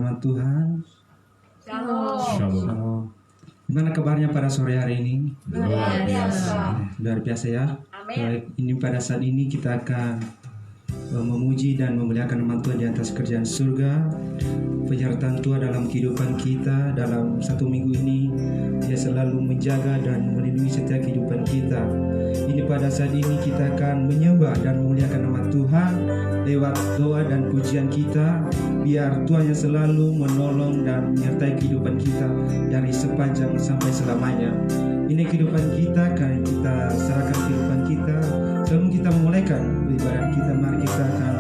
firman Tuhan. Shalom. Shalom. Gimana kabarnya pada sore hari ini? Luar biasa. Luar biasa ya. Amin. Baik, ini pada saat ini kita akan memuji dan memuliakan nama Tuhan di atas kerjaan surga. Penyertaan Tuhan dalam kehidupan kita dalam satu minggu ini, Dia selalu menjaga dan melindungi setiap kehidupan kita. Ini pada saat ini kita akan menyembah dan memuliakan nama Tuhan lewat doa dan pujian kita. Biar Tuhan yang selalu menolong dan menyertai kehidupan kita dari sepanjang sampai selamanya. Ini kehidupan kita, karena kita serahkan kehidupan kita. Sebelum kita memulaikan ibadah kita, mari kita akan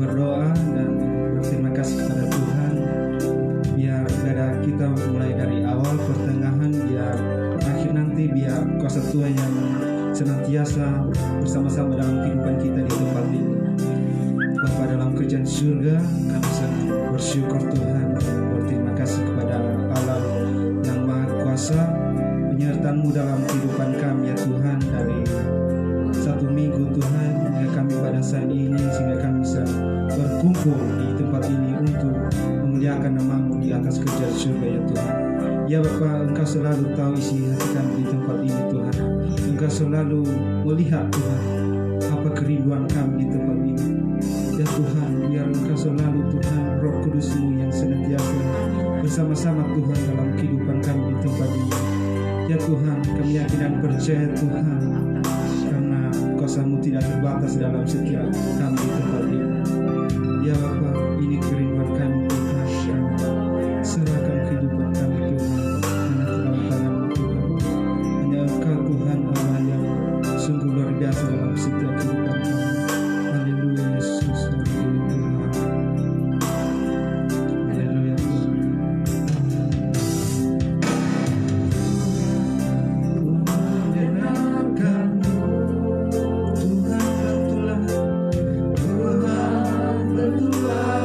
berdoa dan berterima kasih kepada Tuhan. Biar ibadah kita mulai dari awal, pertengahan, biar akhir nanti, biar kuasa Tuhan yang senantiasa bersama-sama dalam kehidupan kita di tempat ini. Bapa dalam kerjaan surga, kami sangat bersyukur Tuhan, berterima kasih kepada Allah yang Maha Kuasa, penyertaan-Mu dalam kehidupan kami ya Tuhan, dari satu minggu Tuhan hingga kami pada saat ini, sehingga kami bisa berkumpul di tempat ini untuk memuliakan nama-Mu di atas kerjaan surga ya Tuhan. Ya Bapa, Engkau selalu tahu isi hati kami di tempat ini Tuhan. Engkau selalu melihat Tuhan apa kerinduan kami di tempat ini. Ya Tuhan, biar Engkau selalu Tuhan, Roh Kudus-Mu yang senantiasa bersama-sama Tuhan dalam kehidupan kami di tempat ini. Ya Tuhan, kami yakin dan percaya Tuhan, karena kuasa-Mu tidak terbatas dalam setiap kami di tempat ini. Ya Bapa, ini kerinduan kami Tuhan, kami serahkan kehidupan kami Tuhan hanya dalam tangan-Mu Tuhan. Hanya Engkau Tuhan Allah yang sungguh luar biasa dalam setiap kehidupan kami. Haleluya Yesus, haleluya Tuhan. Haleluya Tuhan. Menyenangkan-Mu Tuhan, betulah Tuhan, betulah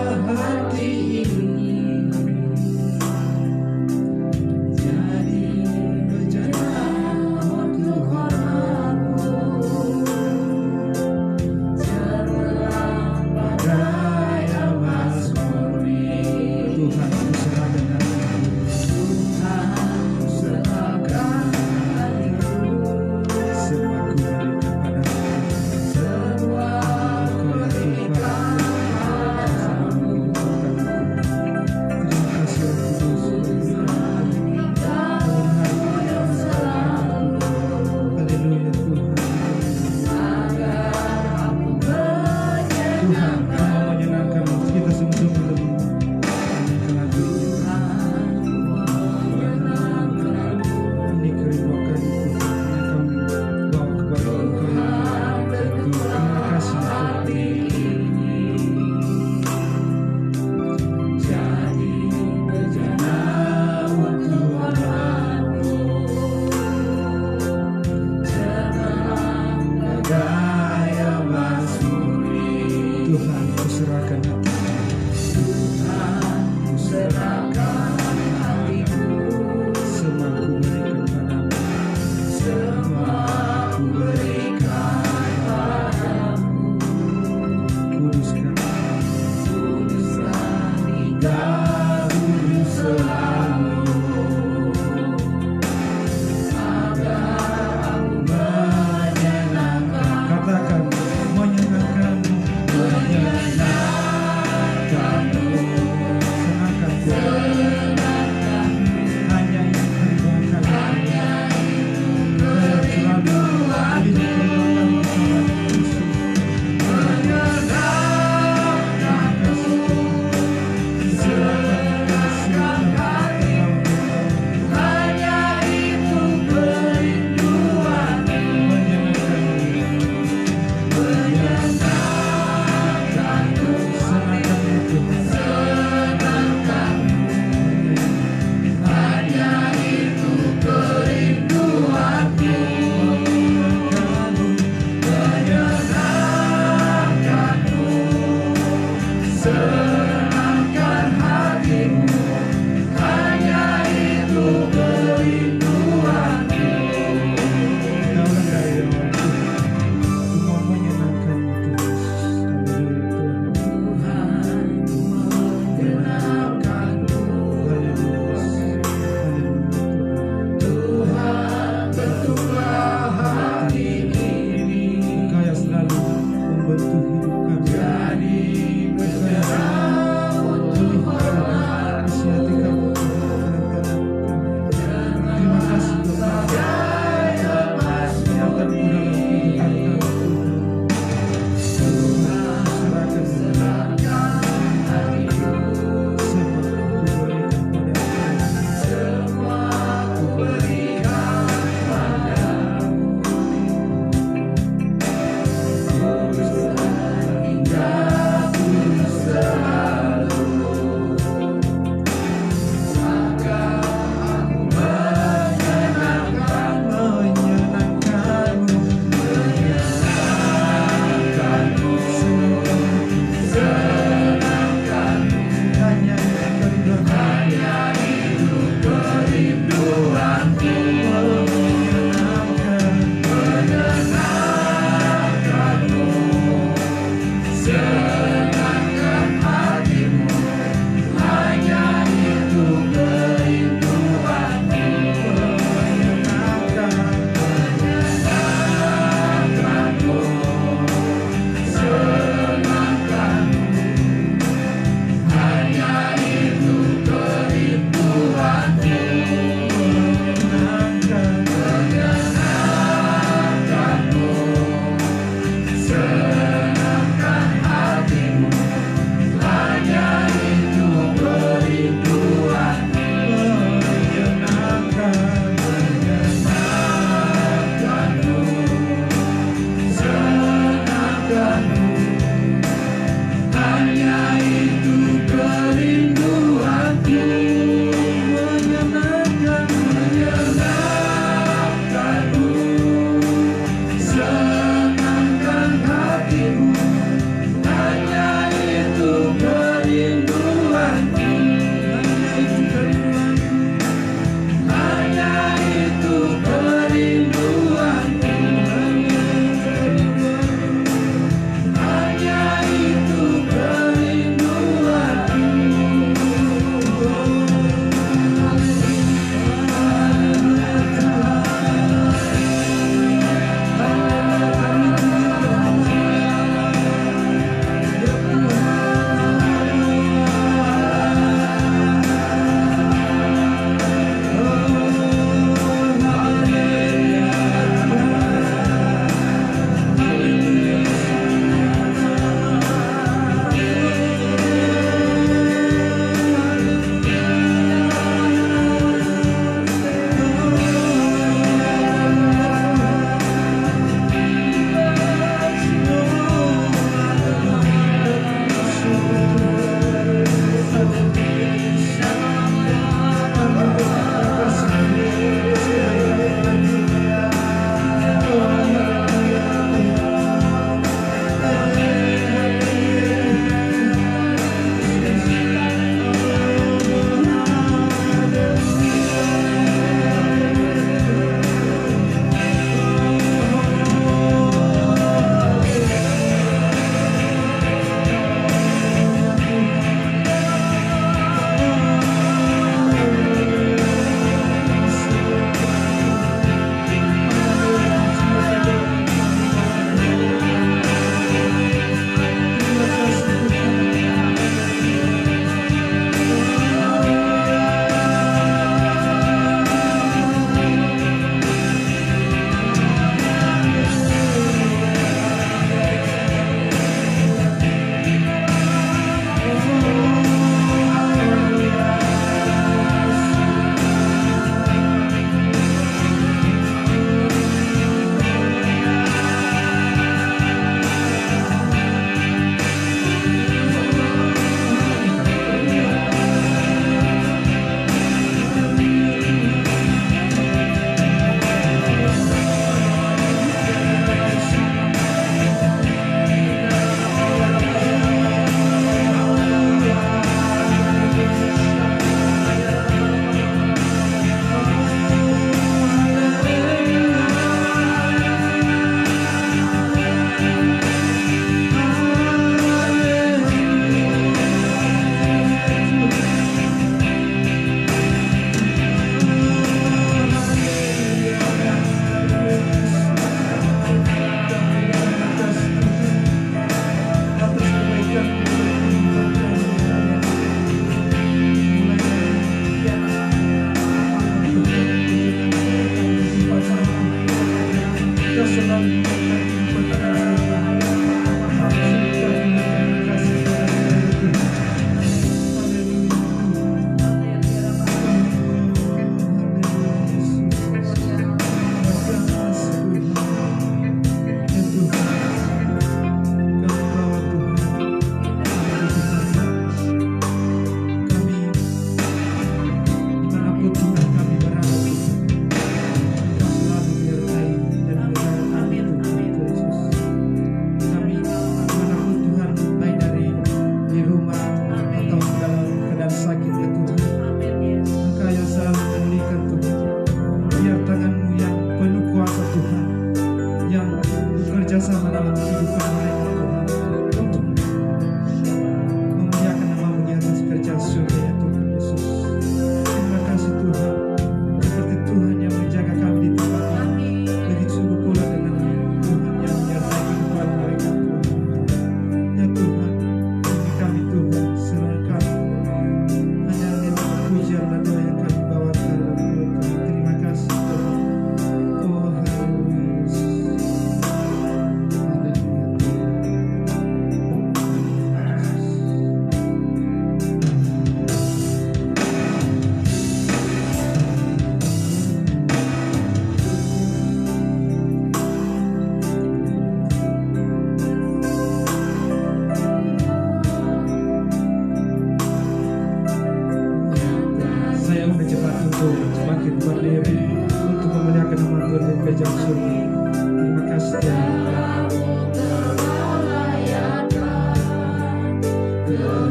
cepat untuk bangkit berdiri untuk memuliakan nama Tuhan di kerajaan surga. Terima kasih ya Allah.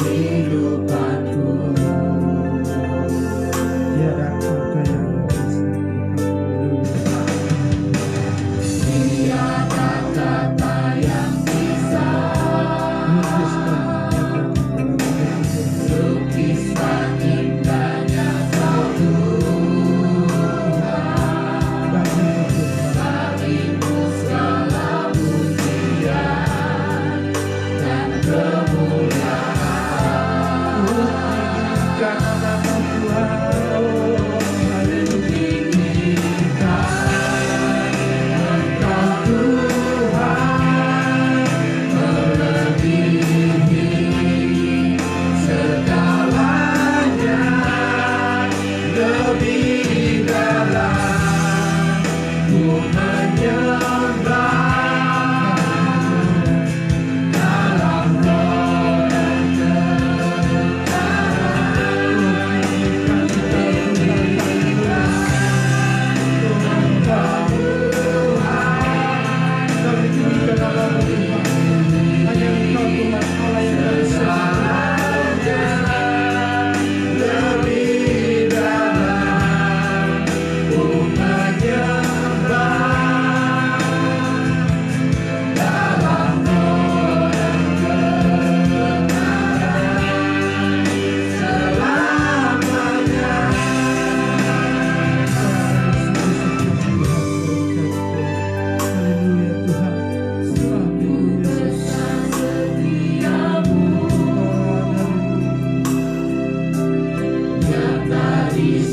Kehidupanku tiada kata yang bisa. Tiada kata yang bisa lukiskan indahnya Kau Tuhan. Bagimu segala pujian dan kemuliaan. Karena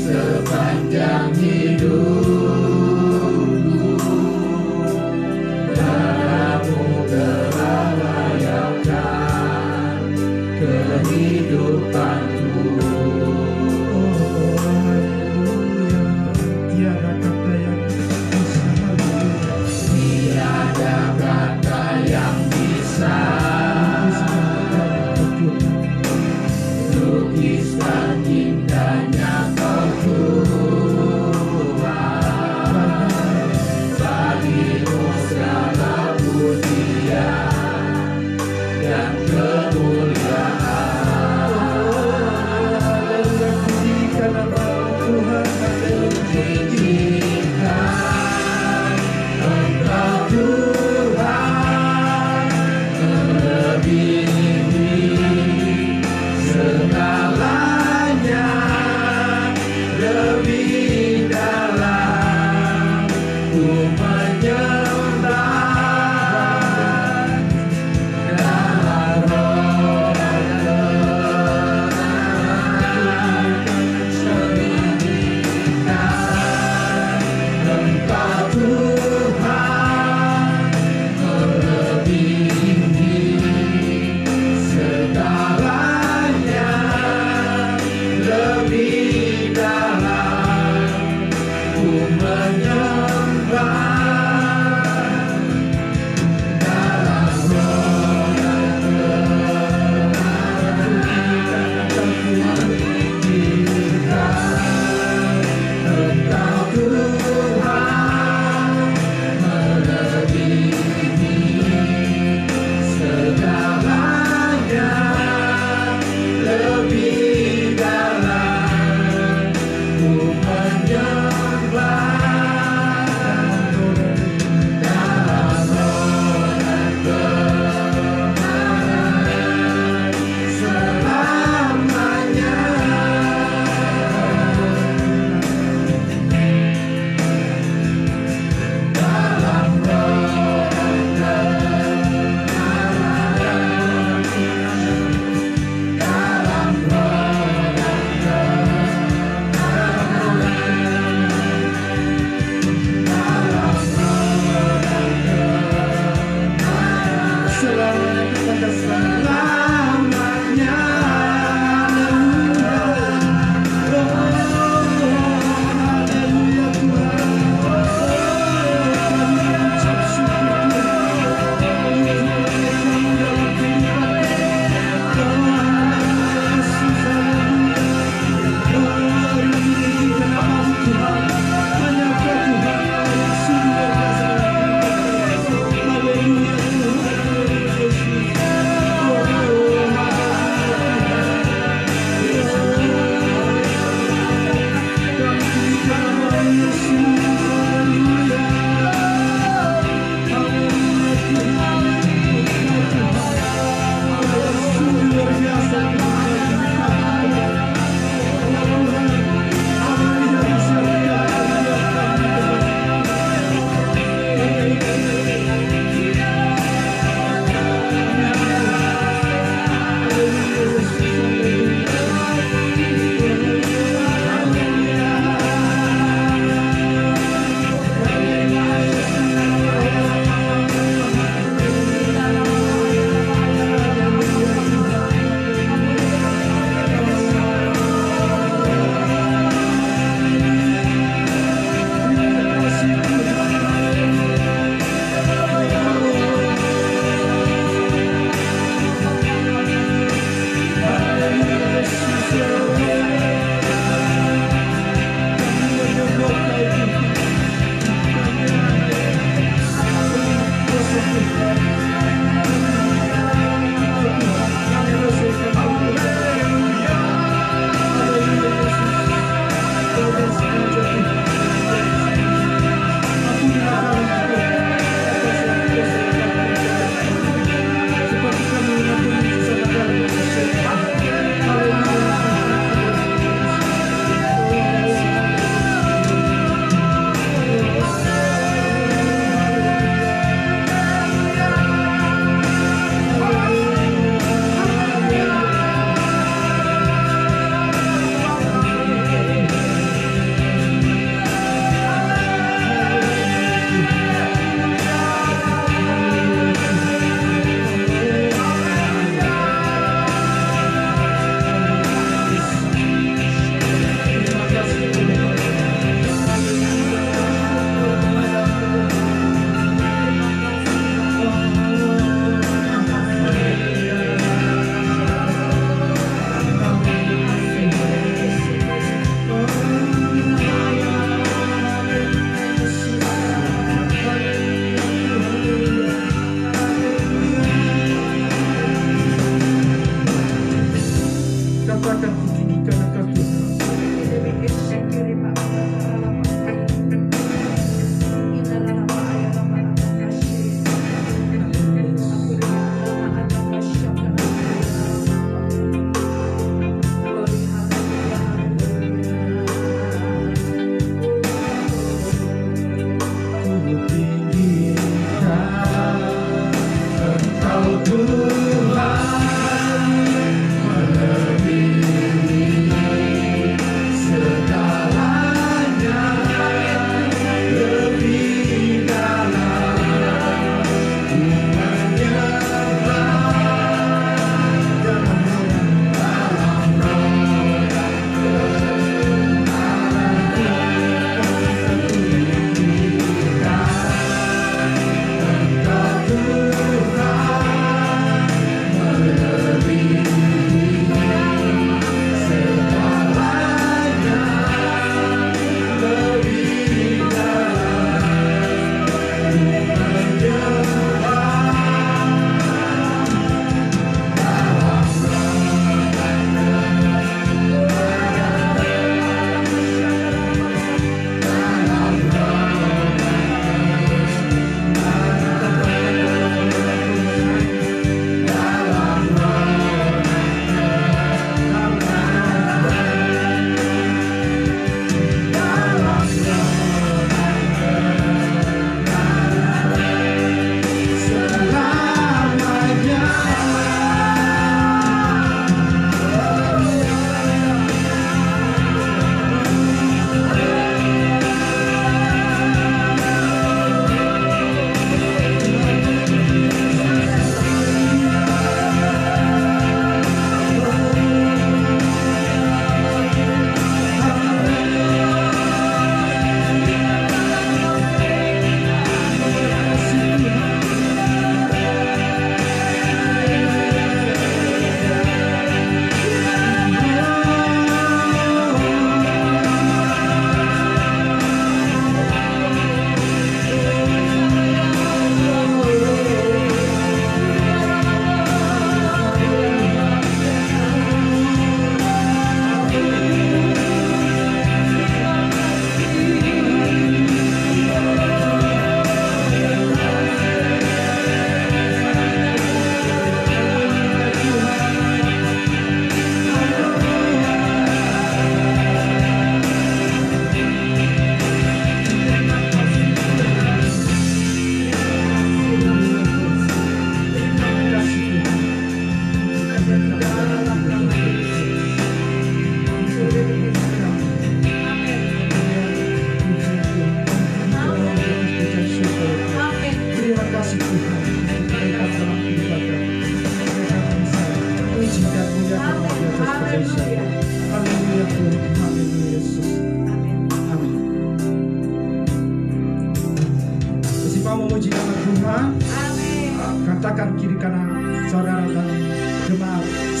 sepanjang hidupku padamu telah layakkan kehidupanku. tiada kata yang bisa. Tiada kata yang bisa lukiskan indahnya Kau Tuhan.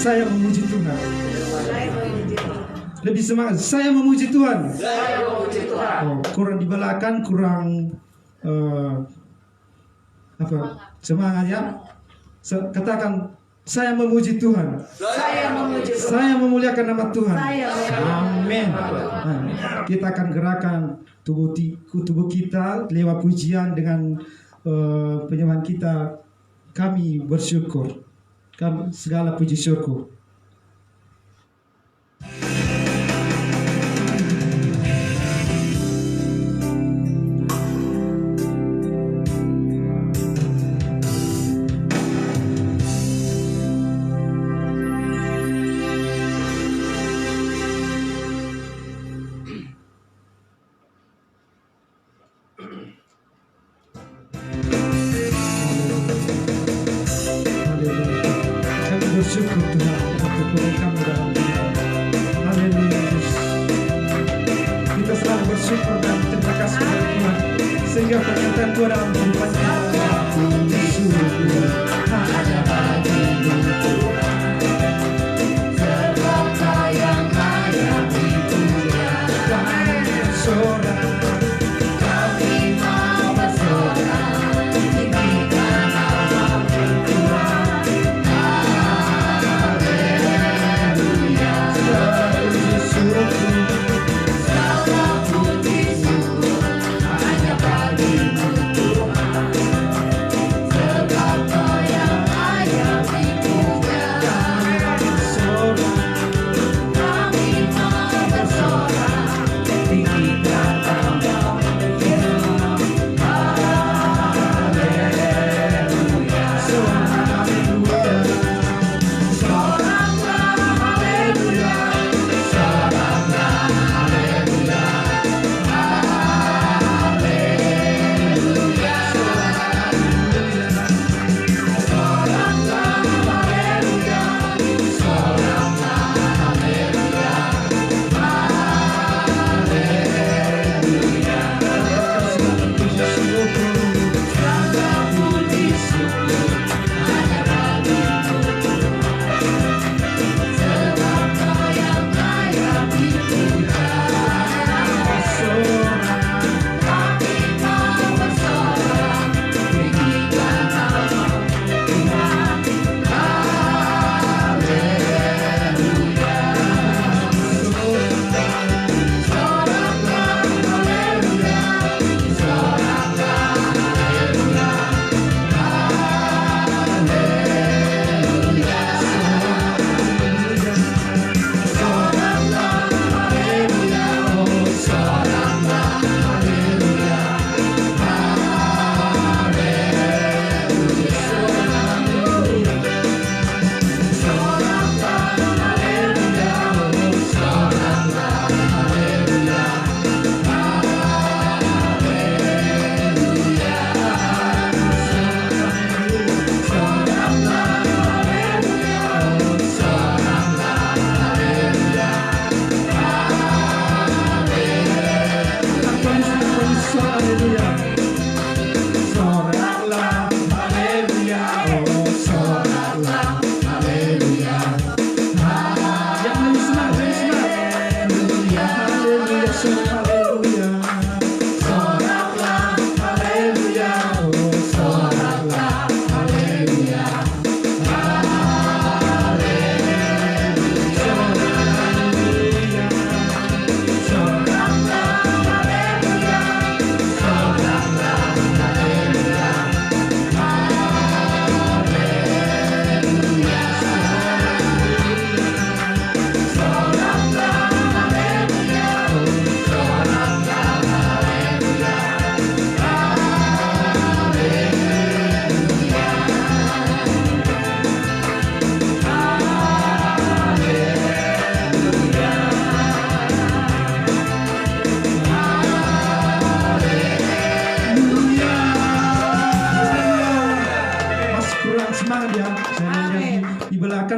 saya memuji Tuhan. Lebih semangat, saya memuji Tuhan. Oh, kurang di belakang, kurang semangat ya. Katakan, saya memuji Tuhan. Saya memuliakan nama Tuhan. Amin. Kita akan gerakan tubuh kita lewat pujian dengan penyembahan kita. Kami bersyukur. Kami segala puji syukur. Bersyukur Tuhan untuk berkat dalam hidup. Haleluya Yesus. Kita selalu bersyukur dan terima kasih kepada Tuhan sehingga perkataan Tuhan dalam kehidupan kita sungguh hanya bagimu Tuhan. Sebab Kau yang layak dipuja. Kami bersorak, kami mau bersorak. Tinggikan namamu Tuhan.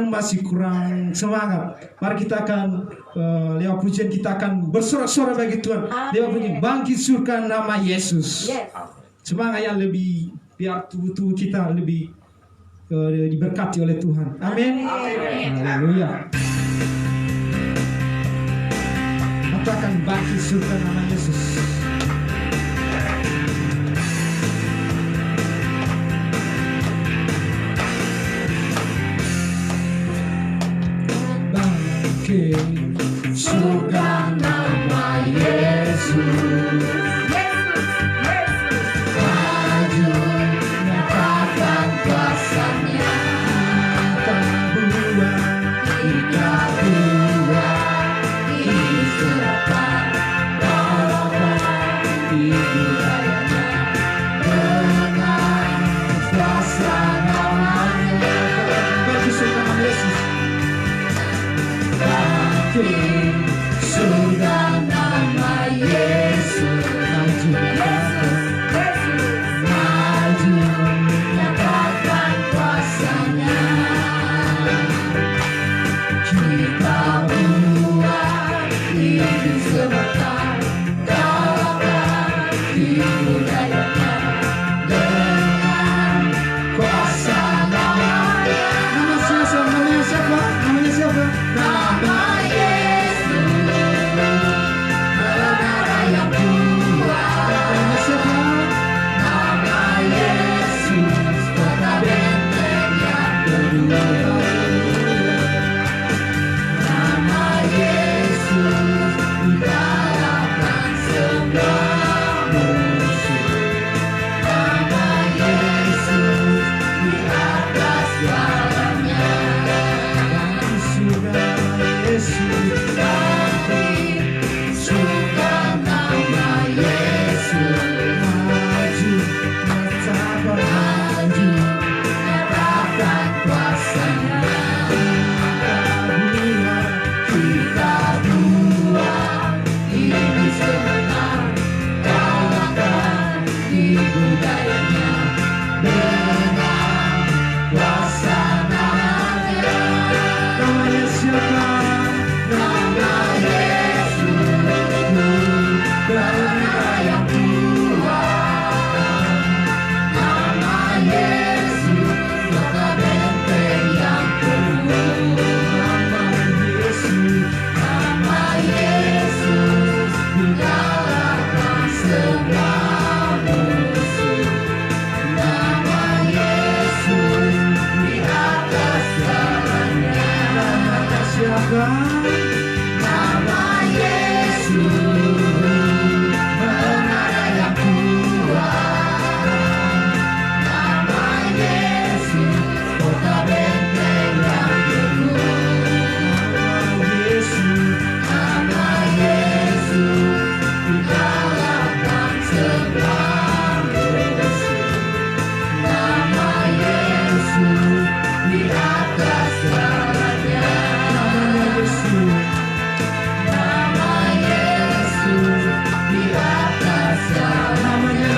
Masih kurang semangat. Mari kita akan lewat pujian kita akan bersorak-sorak bagi Tuhan. Lewat pujian bangkit surga nama Yesus. Semangat yang lebih biar tubuh kita lebih diberkati oleh Tuhan. Amin. Haleluya. Katakan bagi surga nama Yesus. Bagi surga nama Yesus. Maju nyatakan kuasanya. Kita buat ini serta ibu dayanya dengan kuasa namanya. Bagi surga nama Yesus. Bagi surga nama Yesus. Maju nyatakan kuasanya. Kita buat ini sebentar, kalahkan ibu dayanya dengan kuasa namanya. Nama siapa? Namanya siapa? Namanya siapa? Nama Yesus, menara yang kuat. Nama siapa? Nama Yesus, kota benteng yang kedua. Yesus dikalahkan semua musuh. Nama Yesus di atas segalanya. Bagi surga Yesus. Bagi surga nama Yesus. Maju nyatakan kuasanya. Kita buat ini sebentar, kalahkan ibu dayanya dengan kuasa namanya. Namanya siapa? Nama Yesus, menara yang kuat. Nama Yesus, kota benteng yang kuat. Nama Yesus dikalahkan semua musuh. Nama Yesus di atas segalanya. Nama siapa? Nama Yesus, menara yang kuat. Nama Yesus, kota benteng yang teguh. Nama Yesus dikalahkan semua musuh. Nama Yesus di atas segalanya. Nama Yesus, nama Yesus di atas segalanya.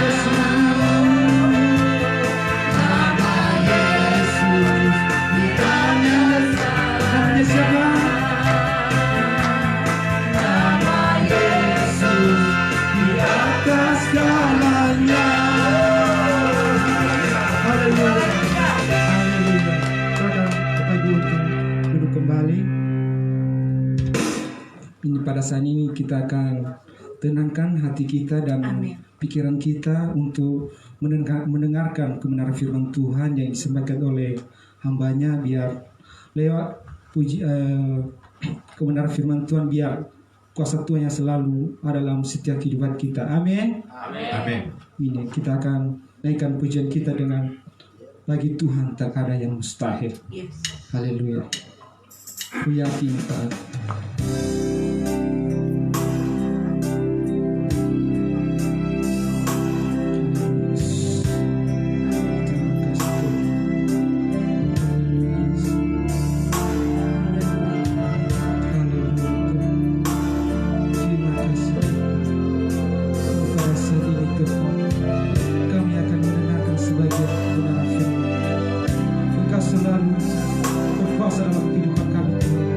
Nama Yesus di atas segalanya. Namanya siapa? Nama Yesus di atas segalanya. Haleluya. Haleluya. Bapak Ibu duduk kembali. Ini pada saat ini kita akan tenangkan hati kita dan pikiran kita untuk mendengarkan kebenaran firman Tuhan yang disampaikan oleh hambanya, biar lewat kebenaran firman Tuhan, biar kuasa Tuhan yang selalu ada dalam setiap kehidupan kita. Amin. Amin. Ini kita akan naikkan pujian kita dengan bagi Tuhan tak ada yang mustahil. Haleluya. Ku yakin Pak. Selalu berkuasa dalam kehidupan kami Tuhan.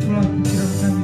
Tuhan, pikiran kami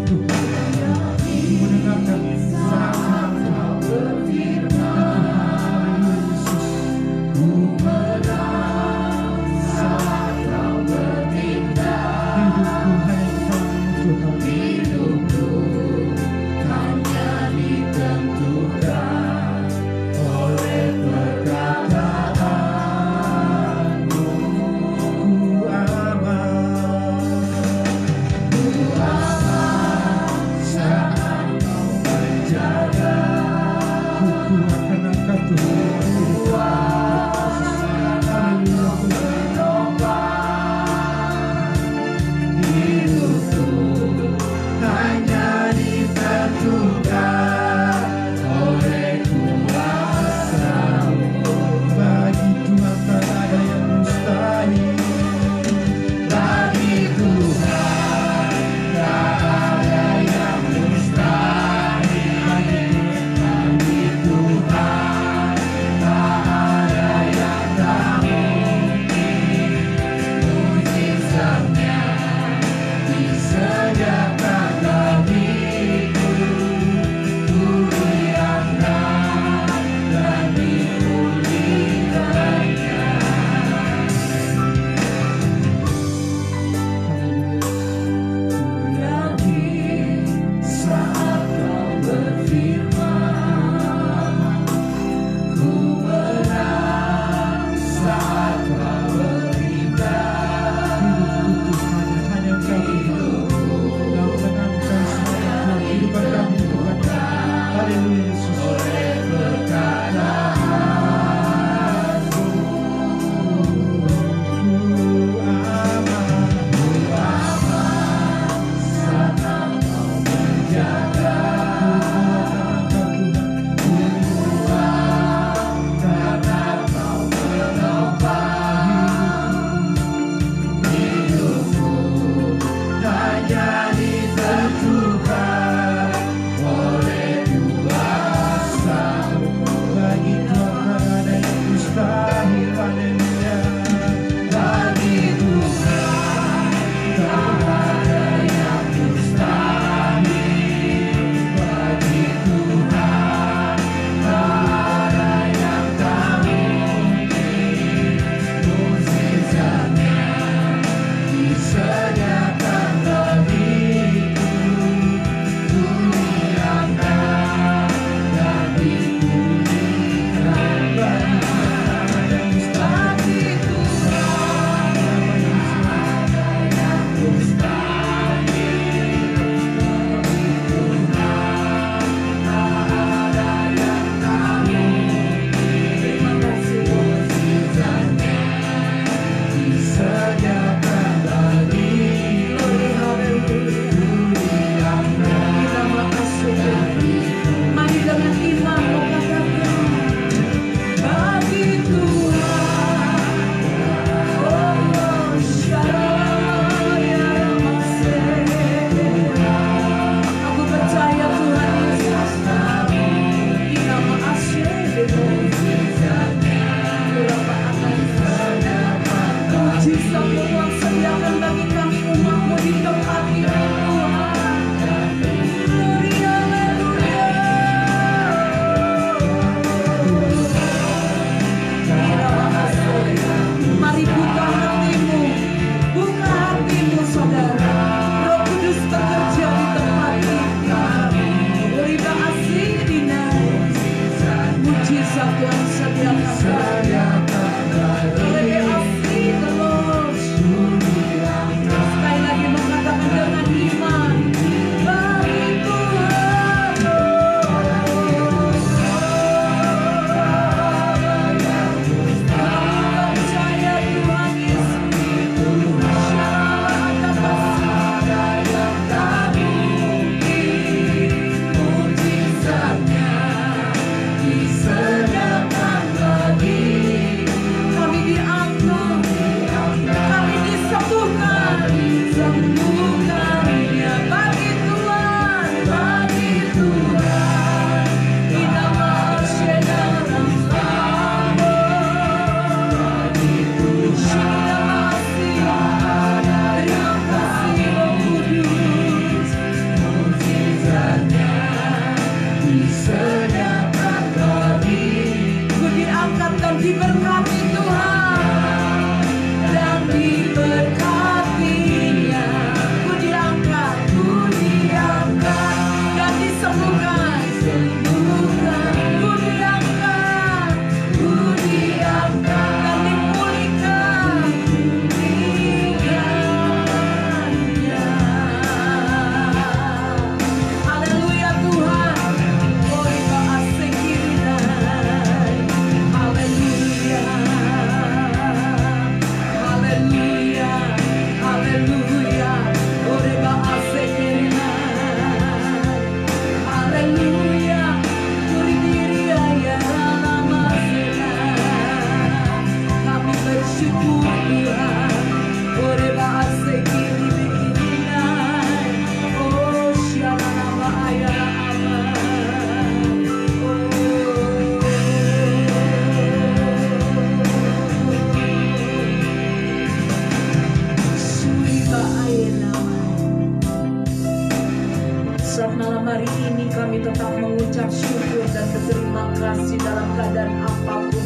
saat malam hari ini kami tetap mengucap syukur dan berterima kasih dalam keadaan apapun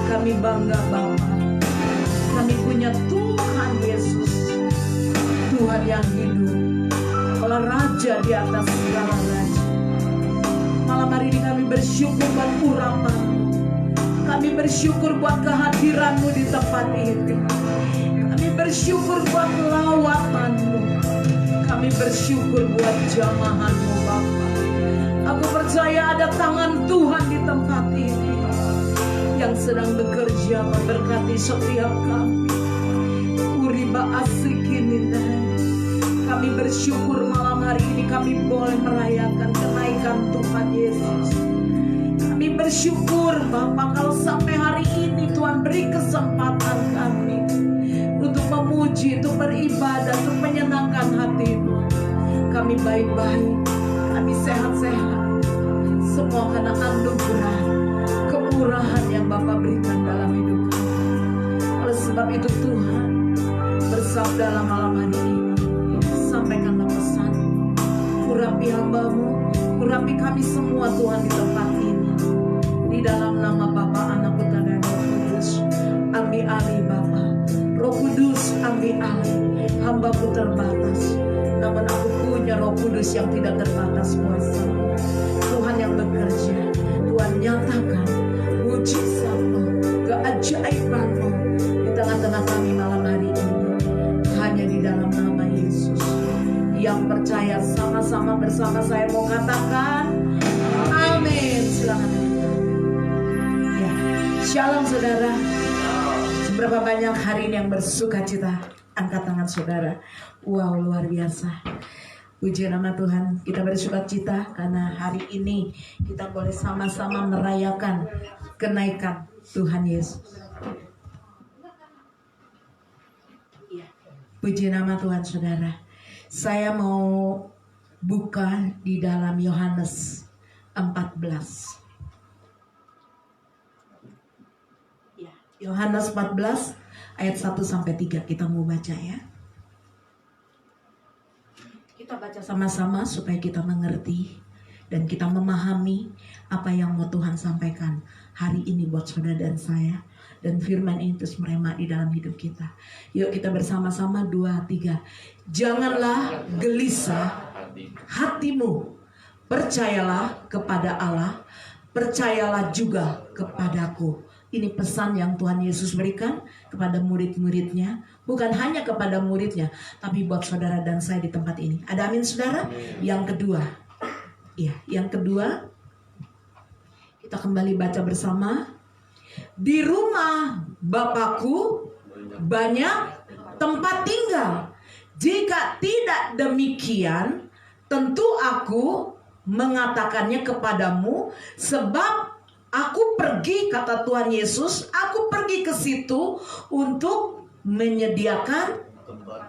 kami bangga Bapa. Kami punya Tuhan Yesus, Tuhan yang hidup, Allah Raja di atas segala raja. Malam hari ini kami bersyukur buat urapan, kami bersyukur buat kehadiran-Mu di tempat ini, kami bersyukur buat lawatan-Mu, kami bersyukur buat jamahan-Mu Bapa. Aku percaya ada tangan Tuhan di tempat ini yang sedang bekerja memberkati setiap kami. Uriba asrikinina. Kami bersyukur malam hari ini kami boleh merayakan kenaikan Tuhan Yesus. Kami bersyukur Bapa kalau sampai hari ini Tuhan beri kesempatan kami untuk memuji, untuk beribadah, untuk menyenangkan hati-Mu. Kami baik-baik, kami sehat-sehat, semua karena anugerah kemurahan yang Bapa berikan dalam hidup kami. Oleh sebab itu Tuhan bersabda dalam malam hari ini, sampaikanlah pesan, urapi hamba-Mu, urapi kami semua Tuhan di tempat ini. Di dalam nama Bapa, Anak, Putra dan Roh Kudus. Ambil alih Bapa, Roh Kudus ambil alih. Hamba-Mu terbatas, namun aku punya Roh Kudus yang tidak terbatas kuasa. Tuhan yang bekerja, Tuhan nyatakan mujizat-Mu, keajaiban-Mu di tengah-tengah kami malam hari ini. Hanya di dalam nama Yesus. Yang percaya sama-sama bersama saya mau katakan amin. Silakan. Ya, shalom saudara. Seberapa banyak hari ini yang bersuka cita? Angkat tangan saudara. Wow, luar biasa. Puji nama Tuhan. Kita bersuka cita karena hari ini kita boleh sama-sama merayakan kenaikan Tuhan Yesus. Ya. Puji nama Tuhan saudara. Saya mau buka di dalam Yohanes 14. Ya, Yohanes 14 ayat 1 sampai 3 kita mau baca ya. Kita baca sama-sama supaya kita mengerti dan kita memahami apa yang mau Tuhan sampaikan hari ini buat saudara dan saya. Dan firman ini terus merema di dalam hidup kita. Yuk kita bersama-sama 2, 3. Janganlah gelisah hatimu. Percayalah kepada Allah. Percayalah juga kepadaku. Ini pesan yang Tuhan Yesus berikan kepada murid-muridnya. Bukan hanya kepada muridnya, tapi buat saudara dan saya di tempat ini. Ada amin saudara? Yang kedua. Ya, yang kedua. Kita kembali baca bersama. Di rumah Bapakku banyak tempat tinggal. Jika tidak demikian, tentu aku mengatakannya kepadamu, sebab aku pergi, kata Tuhan Yesus, aku pergi ke situ untuk menyediakan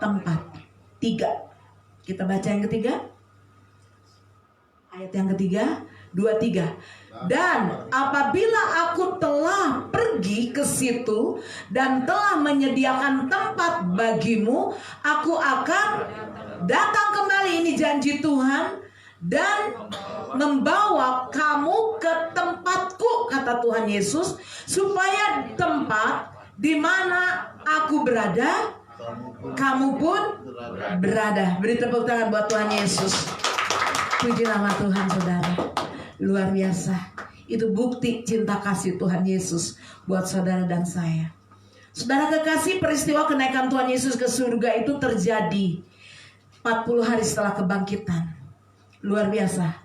tempat. 3. Kita baca yang ketiga. Ayat yang ketiga, 2, 3. Dan apabila aku telah pergi ke situ dan telah menyediakan tempat bagimu, aku akan datang kembali, ini janji Tuhan, dan membawa kamu ke tempatku, kata Tuhan Yesus, supaya tempat di mana aku berada, kamu pun berada. Beri tepuk tangan buat Tuhan Yesus. Puji nama Tuhan saudara. Luar biasa. Itu bukti cinta kasih Tuhan Yesus buat saudara dan saya. Saudara kekasih, peristiwa kenaikan Tuhan Yesus ke surga itu terjadi 40 hari setelah kebangkitan. Luar biasa.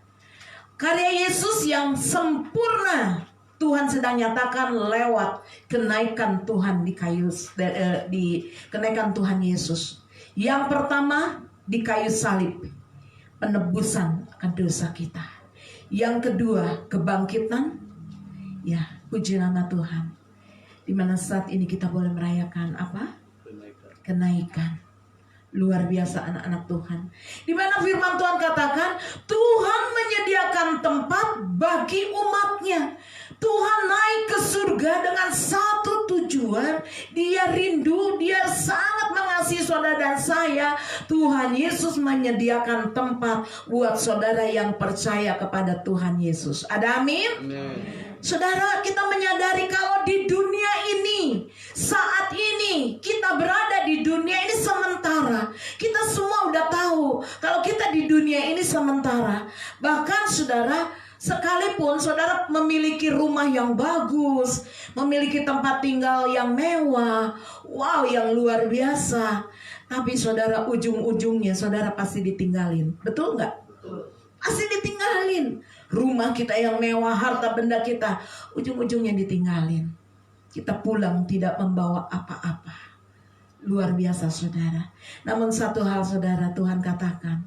Karya Yesus yang sempurna Tuhan sedang nyatakan lewat kenaikan Tuhan di kenaikan Tuhan Yesus. Yang pertama di kayu salib, penebusan akan dosa kita. Yang kedua, kebangkitan. Ya, puji nama Tuhan. Di mana saat ini kita boleh merayakan apa? Kenaikan. Luar biasa anak-anak Tuhan. Di mana firman Tuhan katakan, Tuhan menyediakan tempat bagi umatnya. Tuhan naik ke surga dengan satu tujuan. Dia rindu, dia sangat mengasihi saudara dan saya. Tuhan Yesus menyediakan tempat buat saudara yang percaya kepada Tuhan Yesus. Ada amin? Saudara, kita menyadari kalau di dunia ini, saat ini kita berada di dunia ini sementara. Kita semua udah tahu kalau kita di dunia ini sementara. Bahkan saudara, sekalipun saudara memiliki rumah yang bagus, memiliki tempat tinggal yang mewah, wow, yang luar biasa, tapi saudara, ujung-ujungnya saudara pasti ditinggalin. Betul nggak? Pasti ditinggalin. Rumah kita yang mewah, harta benda kita, ujung-ujungnya ditinggalin. Kita pulang tidak membawa apa-apa. Luar biasa saudara. Namun satu hal saudara, Tuhan katakan,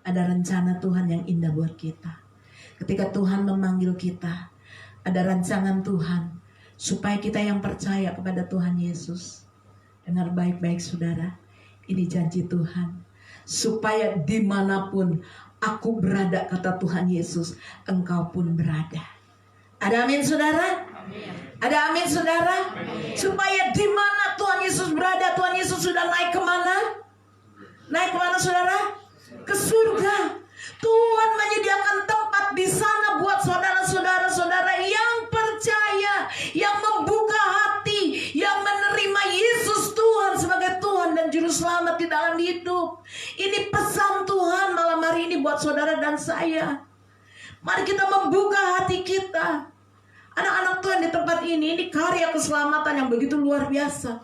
ada rencana Tuhan yang indah buat kita. Ketika Tuhan memanggil kita, ada rancangan Tuhan supaya kita yang percaya kepada Tuhan Yesus. Dengar baik-baik saudara, ini janji Tuhan, supaya dimanapun aku berada, kata Tuhan Yesus, engkau pun berada. Ada amin saudara? Ada amin saudara? Supaya di mana Tuhan Yesus berada, Tuhan Yesus sudah naik kemana? Naik kemana saudara? Ke surga. Tuhan menyediakan tempat di sana buat saudara-saudara yang percaya, yang membuka hati, yang menerima Yesus Tuhan sebagai Tuhan dan Juru Selamat di dalam hidup. Ini pesan Tuhan malam hari ini buat saudara dan saya. Mari kita membuka hati kita. Anak-anak Tuhan di tempat ini karya keselamatan yang begitu luar biasa.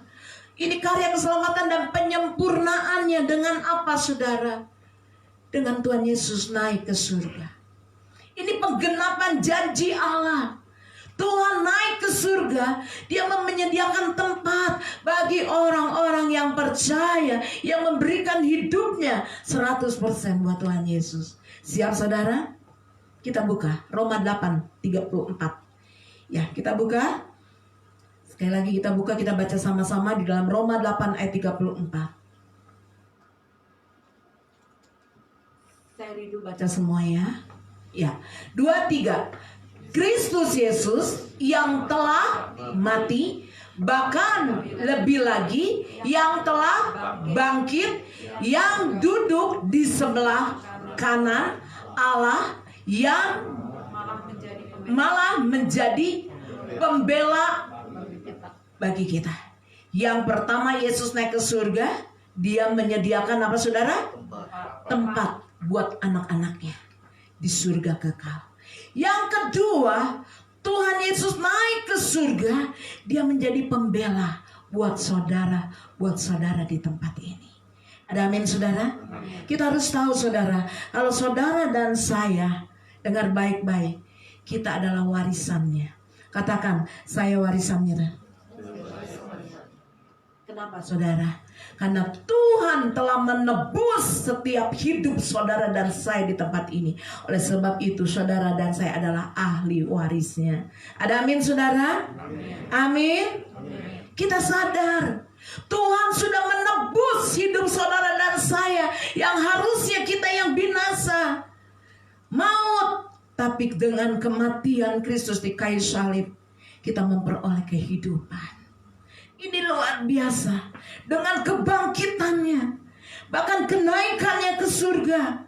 Ini karya keselamatan dan penyempurnaannya dengan apa saudara? Dengan Tuhan Yesus naik ke surga. Ini penggenapan janji Allah. Tuhan naik ke surga, dia menyediakan tempat bagi orang-orang yang percaya, yang memberikan hidupnya 100% buat Tuhan Yesus. Siap saudara? Kita buka Roma 8:34. Ya, kita buka. Sekali lagi kita buka, kita baca sama-sama di dalam Roma 8 ayat 34. Saya rindu baca semua ya. Ya, 2, 3. Kristus Yesus yang telah mati, bahkan lebih lagi yang telah bangkit, yang duduk di sebelah kanan Allah, yang malah menjadi pembela bagi kita. Yang pertama, Yesus naik ke surga, dia menyediakan apa saudara? Tempat buat anak-anaknya di surga kekal. Yang kedua, Tuhan Yesus naik ke surga, dia menjadi pembela buat saudara di tempat ini. Ada amin saudara? Kita harus tahu saudara, kalau saudara dan saya, dengar baik-baik, kita adalah warisannya. Katakan, saya warisannya. Kenapa saudara? Karena Tuhan telah menebus setiap hidup saudara dan saya di tempat ini. Oleh sebab itu saudara dan saya adalah ahli warisnya. Ada amin saudara? Amin. Kita sadar Tuhan sudah menebus hidup saudara dan saya yang harusnya kita yang binasa, maut. Tapi dengan kematian Kristus di kayu salib, kita memperoleh kehidupan. Ini luar biasa. Dengan kebangkitannya, bahkan kenaikannya ke surga,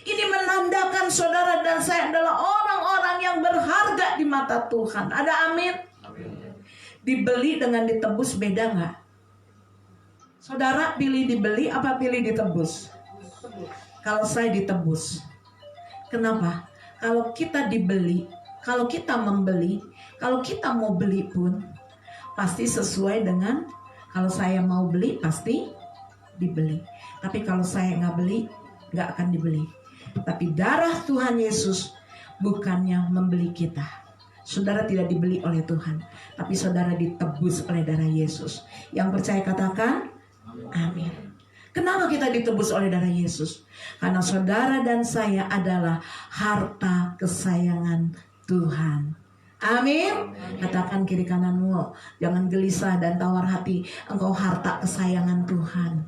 ini menandakan saudara dan saya adalah orang-orang yang berharga di mata Tuhan. Ada amin? Dibeli dengan ditebus beda nggak? Saudara pilih dibeli apa pilih ditebus? Kalau saya ditebus. Kenapa? Kalau kita dibeli, kalau kita membeli, kalau kita mau beli pun pasti sesuai dengan, kalau saya mau beli pasti dibeli. Tapi kalau saya nggak beli, nggak akan dibeli. Tapi darah Tuhan Yesus bukannya membeli kita. Saudara tidak dibeli oleh Tuhan, tapi saudara ditebus oleh darah Yesus. Yang percaya katakan amin. Kenapa kita ditebus oleh darah Yesus? Karena saudara dan saya adalah harta kesayangan Tuhan. Amin. Katakan kiri kananmu, jangan gelisah dan tawar hati, engkau harta kesayangan Tuhan.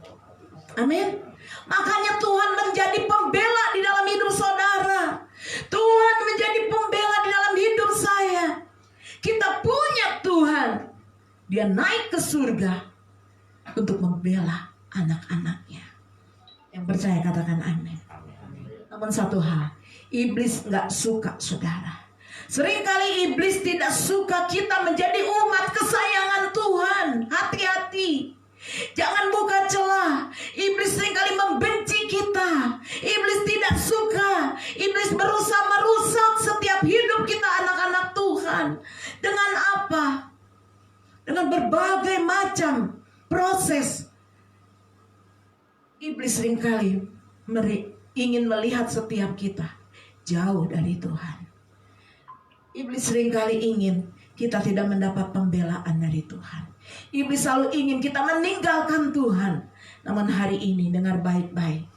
Amin. Makanya Tuhan menjadi pembela di dalam hidup saudara. Tuhan menjadi pembela di dalam hidup saya. Dia naik ke surga untuk membela anak-anaknya. Yang percaya katakan amin. Namun satu hal, iblis gak suka saudara. Seringkali iblis tidak suka kita menjadi umat kesayangan Tuhan. Hati-hati. Jangan buka celah. Iblis seringkali membenci kita. Iblis tidak suka. Iblis berusaha merusak setiap hidup kita anak-anak Tuhan. Dengan apa? Dengan berbagai macam proses. Iblis seringkali ingin melihat setiap kita jauh dari Tuhan. Iblis seringkali ingin kita tidak mendapat pembelaan dari Tuhan. Iblis selalu ingin kita meninggalkan Tuhan. Namun hari ini dengar baik-baik.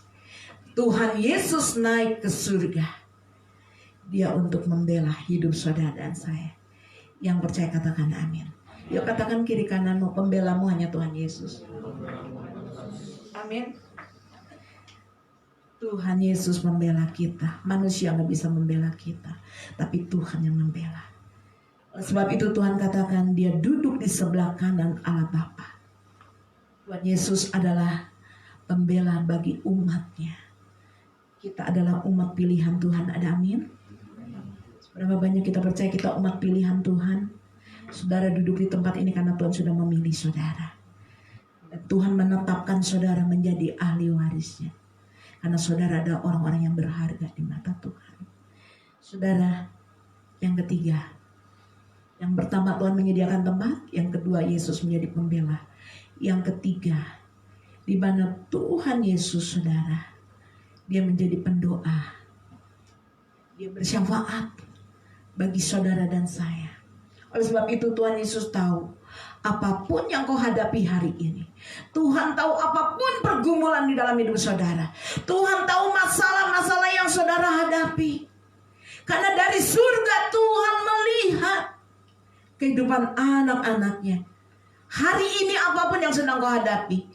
Tuhan Yesus naik ke surga. Dia untuk membela hidup saudara dan saya. Yang percaya katakan amin. Yuk katakan kiri kananmu, pembelamu hanya Tuhan Yesus. Amin. Tuhan Yesus membela kita. Manusia nggak bisa membela kita, tapi Tuhan yang membela. Oleh sebab itu Tuhan katakan dia duduk di sebelah kanan Allah Bapa. Tuhan Yesus adalah pembela bagi umatnya. Kita adalah umat pilihan Tuhan. Ada amin? Berapa banyak kita percaya kita umat pilihan Tuhan? Saudara duduk di tempat ini karena Tuhan sudah memilih saudara. Dan Tuhan menetapkan saudara menjadi ahli warisnya. Karena saudara adalah orang-orang yang berharga di mata Tuhan. Saudara, yang ketiga. Yang pertama Tuhan menyediakan tempat. Yang kedua Yesus menjadi pembela. Yang ketiga, di mana Tuhan Yesus saudara, dia menjadi pendoa. Dia bersyafaat bagi saudara dan saya. Oleh sebab itu Tuhan Yesus tahu apapun yang kau hadapi hari ini. Tuhan tahu apapun pergumulan di dalam hidup saudara. Tuhan tahu masalah-masalah yang saudara hadapi. Karena dari surga Tuhan melihat kehidupan anak-anaknya. Hari ini apapun yang sedang kau hadapi,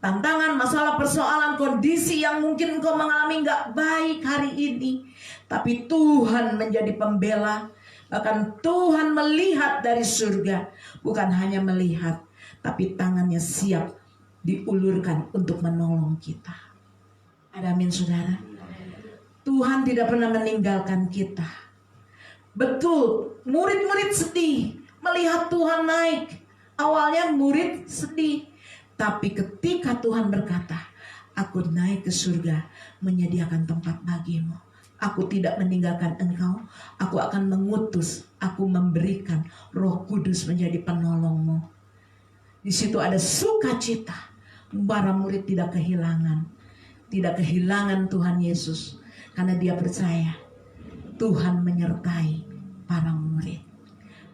tantangan, masalah, persoalan, kondisi yang mungkin kau mengalami gak baik hari ini, tapi Tuhan menjadi pembela. Bahkan Tuhan melihat dari surga. Bukan hanya melihat, tapi tangannya siap diulurkan untuk menolong kita. Ada amin saudara? Tuhan tidak pernah meninggalkan kita. Betul, murid-murid sedih melihat Tuhan naik. Awalnya murid sedih, tapi ketika Tuhan berkata, aku naik ke surga menyediakan tempat bagimu. Aku tidak meninggalkan engkau. Aku akan mengutus, aku memberikan Roh Kudus menjadi penolongmu. Di situ ada sukacita. Para murid tidak kehilangan. Tidak kehilangan Tuhan Yesus. Karena dia percaya Tuhan menyertai para murid.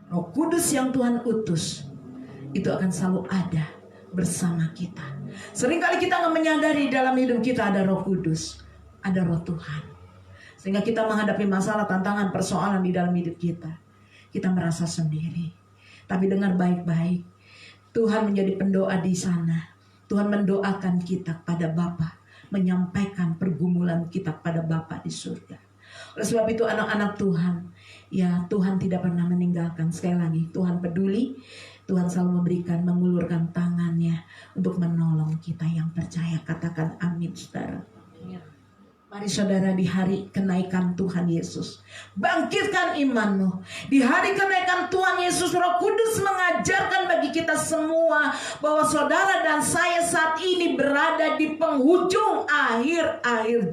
Roh Kudus yang Tuhan utus itu akan selalu ada bersama kita. Seringkali kita nggak menyadari dalam hidup kita ada Roh Kudus, ada Roh Tuhan. Sehingga kita menghadapi masalah, tantangan, persoalan di dalam hidup kita. Kita merasa sendiri. Tapi dengar baik-baik. Tuhan menjadi pendoa di sana. Tuhan mendoakan kita pada Bapa. Menyampaikan pergumulan kita pada Bapa di surga. Oleh sebab itu anak-anak Tuhan. Ya Tuhan tidak pernah meninggalkan. Sekali lagi Tuhan peduli. Tuhan selalu memberikan, mengulurkan tangannya. Untuk menolong kita yang percaya. Katakan amin saudara. Mari saudara di hari kenaikan Tuhan Yesus, bangkitkan imanmu. Di hari kenaikan Tuhan Yesus, Roh Kudus mengajarkan bagi kita semua bahwa saudara dan saya saat ini berada di penghujung akhir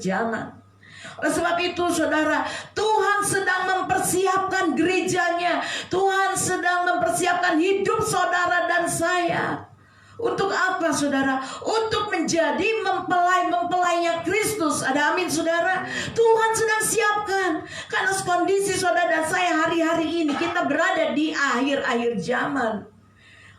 zaman. Oleh sebab itu saudara, Tuhan sedang mempersiapkan gerejanya. Tuhan sedang mempersiapkan hidup saudara dan saya. Untuk apa saudara? Untuk menjadi mempelai-mempelainya Kristus. Ada amin saudara? Tuhan sedang siapkan. Karena kondisi saudara dan saya hari-hari ini kita berada di akhir-akhir zaman.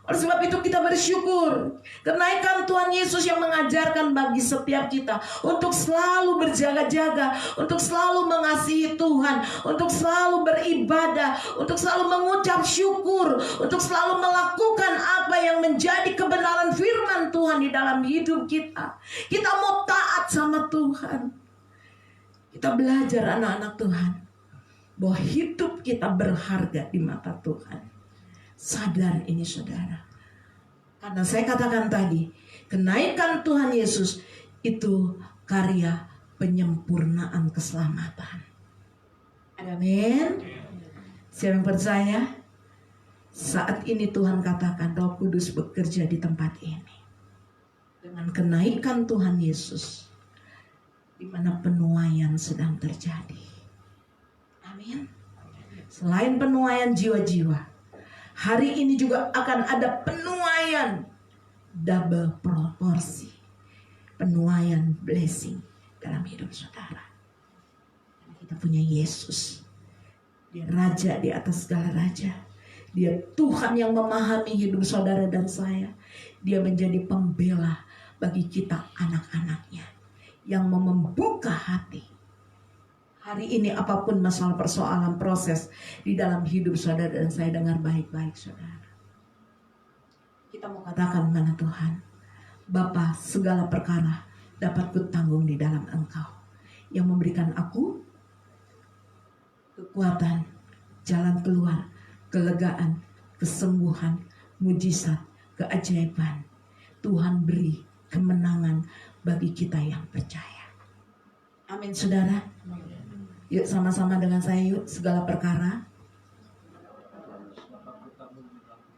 Oleh sebab itu kita bersyukur. Kenaikan Tuhan Yesus yang mengajarkan bagi setiap kita untuk selalu berjaga-jaga, untuk selalu mengasihi Tuhan, untuk selalu beribadah, untuk selalu mengucap syukur, untuk selalu melakukan apa yang menjadi kebenaran firman Tuhan di dalam hidup kita. Kita mau taat sama Tuhan. Kita belajar anak-anak Tuhan bahwa hidup kita berharga di mata Tuhan. Sadar ini saudara. Karena saya katakan tadi, kenaikan Tuhan Yesus itu karya penyempurnaan keselamatan. Amin. Siapa yang percaya? Saat ini Tuhan katakan Roh Kudus bekerja di tempat ini. Dengan kenaikan Tuhan Yesus, di mana penuaian sedang terjadi. Amin. Selain penuaian jiwa-jiwa, hari ini juga akan ada penuaian double proporsi. Penuaian blessing dalam hidup saudara. Kita punya Yesus. Dia raja di atas segala raja. Dia Tuhan yang memahami hidup saudara dan saya. Dia menjadi pembela bagi kita anak-anaknya. Yang membuka hati. Hari ini apapun masalah persoalan proses di dalam hidup saudara dan saya, dengar baik-baik saudara. Kita mau katakan mana Tuhan? Bapa, segala perkara dapat kutanggung di dalam Engkau. Yang memberikan aku kekuatan, jalan keluar, kelegaan, kesembuhan, mujizat, keajaiban. Tuhan beri kemenangan bagi kita yang percaya. Amin saudara. Yuk sama-sama dengan saya yuk. Segala perkara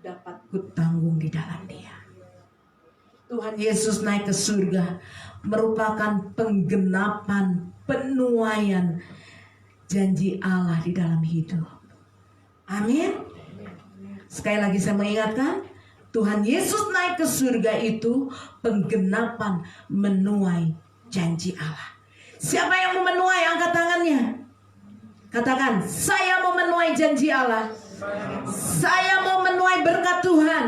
dapat kutanggung di dalam Dia. Tuhan Yesus naik ke surga merupakan penggenapan, penuaian janji Allah di dalam hidup. Amin. Sekali lagi saya mengingatkan, Tuhan Yesus naik ke surga itu penggenapan menuai janji Allah. Siapa yang mau menuai? Angkat tangannya. Katakan, saya mau menuai janji Allah. Saya mau menuai berkat Tuhan.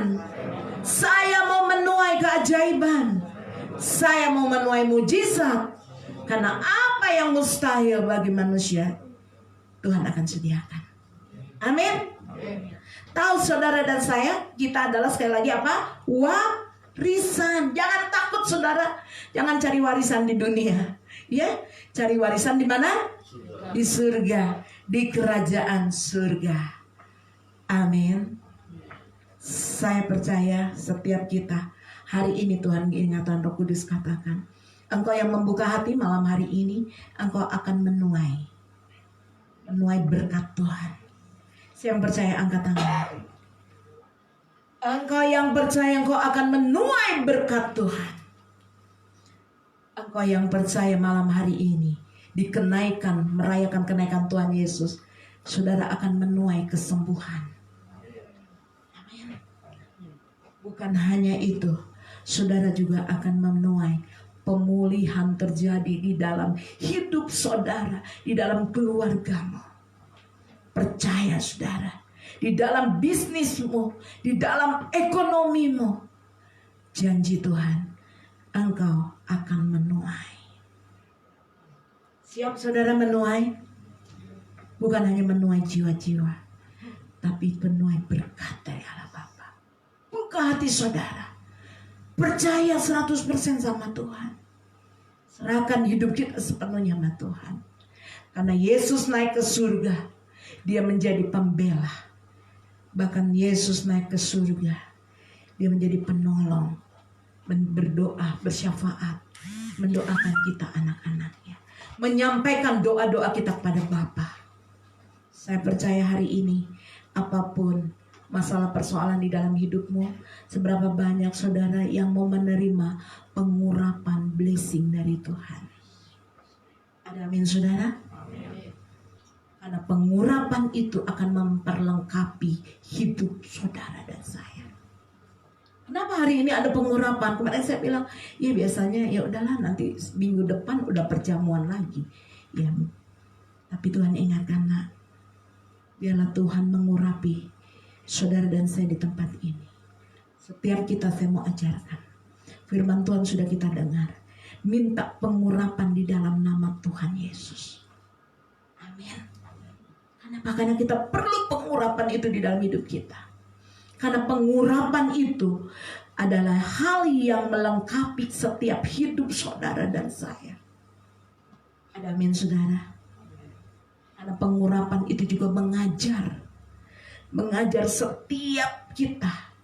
Saya mau menuai keajaiban. Saya mau menuai mujizat. Karena apa yang mustahil bagi manusia, Tuhan akan sediakan. Amin. Tahu saudara dan saya, kita adalah sekali lagi apa? Warisan. Jangan takut saudara. Jangan cari warisan di dunia. Ya, cari warisan di mana? Di surga, di kerajaan surga. Amin. Saya percaya setiap kita hari ini Tuhan ingatan Roh Kudus katakan, engkau yang membuka hati malam hari ini, engkau akan menuai berkat Tuhan. Siapa yang percaya angkat tangan. Engkau yang percaya engkau akan menuai berkat Tuhan. Engkau yang percaya malam hari ini dikenaikan, merayakan kenaikan Tuhan Yesus, saudara akan menuai kesembuhan. Amin. Bukan hanya itu, saudara juga akan menuai pemulihan terjadi di dalam hidup saudara, di dalam keluargamu. Percaya saudara, di dalam bisnismu, di dalam ekonomimu, janji Tuhan, engkau akan menuai. Siap saudara menuai? Bukan hanya menuai jiwa-jiwa, tapi menuai berkat dari Allah Bapa. Buka hati saudara. Percaya 100% sama Tuhan. Serahkan hidup kita sepenuhnya sama Tuhan. Karena Yesus naik ke surga, Dia menjadi pembela. Bahkan Yesus naik ke surga, Dia menjadi penolong, berdoa, bersyafaat, mendoakan kita anak-anaknya, menyampaikan doa-doa kita kepada Bapa. Saya percaya hari ini, apapun masalah persoalan di dalam hidupmu, seberapa banyak saudara yang mau menerima pengurapan blessing dari Tuhan. Ada amin saudara? Karena pengurapan itu akan memperlengkapi hidup saudara dan saya. Kenapa hari ini ada pengurapan? Kemarin saya bilang, ya biasanya ya udahlah nanti minggu depan udah perjamuan lagi. Ya, tapi Tuhan ingatkan nak, biarlah Tuhan mengurapi saudara dan saya di tempat ini. Setiap kita saya mau ajarkan. Firman Tuhan sudah kita dengar. Minta pengurapan di dalam nama Tuhan Yesus. Amin. Kenapa? Karena kita perlu pengurapan itu di dalam hidup kita. Karena pengurapan itu adalah hal yang melengkapi setiap hidup saudara dan saya. Ada amin saudara? Karena pengurapan itu juga mengajar setiap kita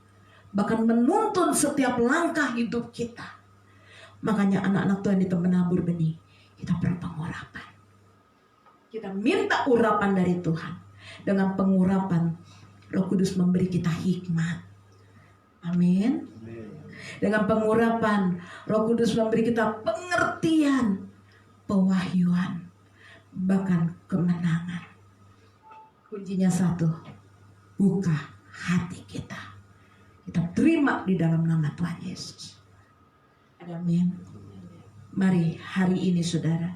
bahkan menuntun setiap langkah hidup kita. Makanya anak-anak Tuhan di tempat nabur benih, kita perlu pengurapan. Kita minta urapan dari Tuhan. Dengan pengurapan, Roh Kudus memberi kita hikmat. Amin. Dengan pengurapan, Roh Kudus memberi kita pengertian, pewahyuan, bahkan kemenangan. Kuncinya satu, buka hati kita. Kita terima di dalam nama Tuhan Yesus. Amin. Mari hari ini saudara,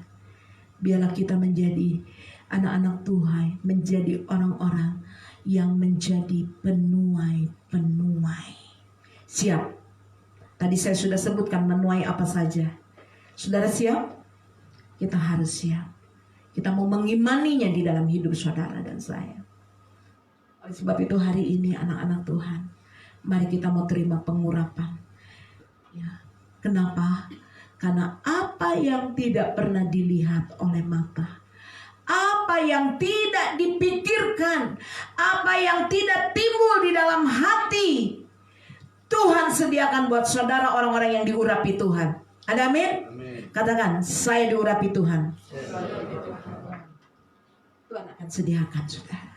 biarlah kita menjadi anak-anak Tuhan, menjadi orang-orang yang menjadi penuai-penuai. Siap. Tadi saya sudah sebutkan menuai apa saja. Saudara siap? Kita harus siap. Kita mau mengimaninya di dalam hidup saudara dan saya. Oleh sebab itu hari ini anak-anak Tuhan, mari kita mau terima pengurapan. Ya. Kenapa? Karena apa yang tidak pernah dilihat oleh mata, apa yang tidak dipikirkan, apa yang tidak timbul di dalam hati, Tuhan sediakan buat saudara orang-orang yang diurapi Tuhan. Ada amin? Katakan, saya diurapi Tuhan. Tuhan akan sediakan saudara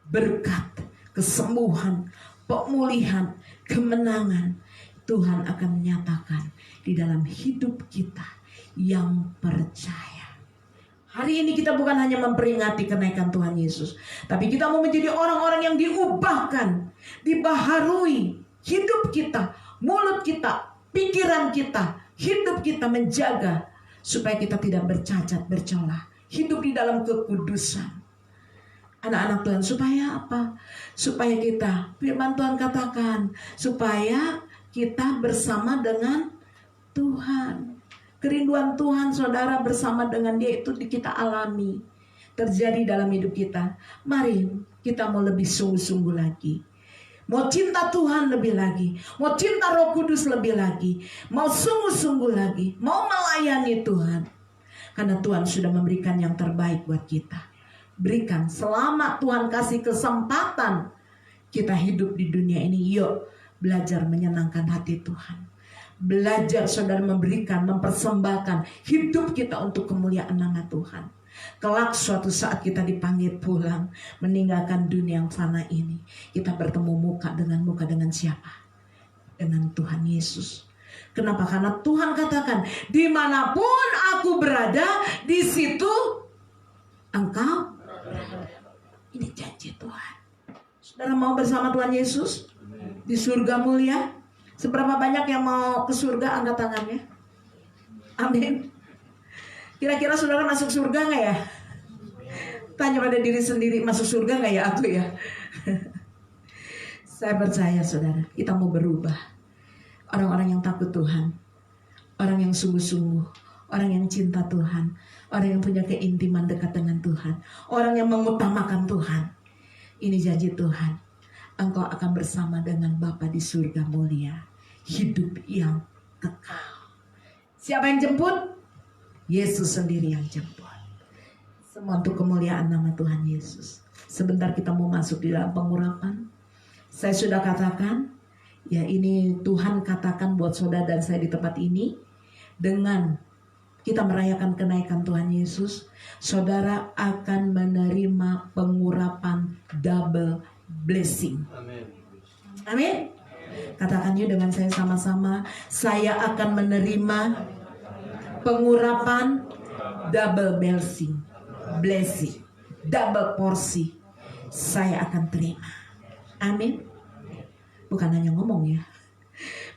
berkat, kesembuhan, pemulihan, kemenangan. Tuhan akan menyatakan di dalam hidup kita yang percaya. Hari ini kita bukan hanya memperingati kenaikan Tuhan Yesus, tapi kita mau menjadi orang-orang yang diubahkan, dibaharui hidup kita, mulut kita, pikiran kita, hidup kita menjaga supaya kita tidak bercacat, bercelah, hidup di dalam kekudusan. Anak-anak Tuhan, supaya apa? Supaya kita, firman Tuhan katakan, supaya kita bersama dengan Tuhan. Kerinduan Tuhan saudara bersama dengan Dia itu kita alami, terjadi dalam hidup kita. Mari kita mau lebih sungguh-sungguh lagi, mau cinta Tuhan lebih lagi, mau cinta Roh Kudus lebih lagi, mau sungguh-sungguh lagi, mau melayani Tuhan. Karena Tuhan sudah memberikan yang terbaik buat kita. Berikan selama Tuhan kasih kesempatan kita hidup di dunia ini. Yuk belajar menyenangkan hati Tuhan. Belajar saudara memberikan, mempersembahkan hidup kita untuk kemuliaan nama Tuhan. Kelak suatu saat kita dipanggil pulang, meninggalkan dunia yang fana ini, kita bertemu muka dengan siapa? Dengan Tuhan Yesus. Kenapa? Karena Tuhan katakan, dimanapun aku berada, di situ engkau. Ini janji Tuhan. Saudara mau bersama Tuhan Yesus di surga mulia? Seberapa banyak yang mau ke surga? Angkat tangannya. Amin. Kira-kira saudara masuk surga gak ya? Tanya pada diri sendiri, masuk surga gak ya aku ya? Saya percaya saudara, kita mau berubah. Orang-orang yang takut Tuhan, orang yang sungguh-sungguh, orang yang cinta Tuhan, orang yang punya keintiman dekat dengan Tuhan, orang yang mengutamakan Tuhan. Ini janji Tuhan. Engkau akan bersama dengan Bapa di surga mulia, hidup yang kekal. Siapa yang jemput? Yesus sendiri yang jemput. Semua untuk kemuliaan nama Tuhan Yesus. Sebentar kita mau masuk di dalam pengurapan. Saya sudah katakan, ya ini Tuhan katakan buat saudara dan saya di tempat ini. Dengan kita merayakan kenaikan Tuhan Yesus, saudara akan menerima pengurapan double blessing. Amin. Katakan yuk dengan saya sama-sama, saya akan menerima pengurapan double blessing, double porsi. Saya akan terima. Amin. Bukan hanya ngomong ya,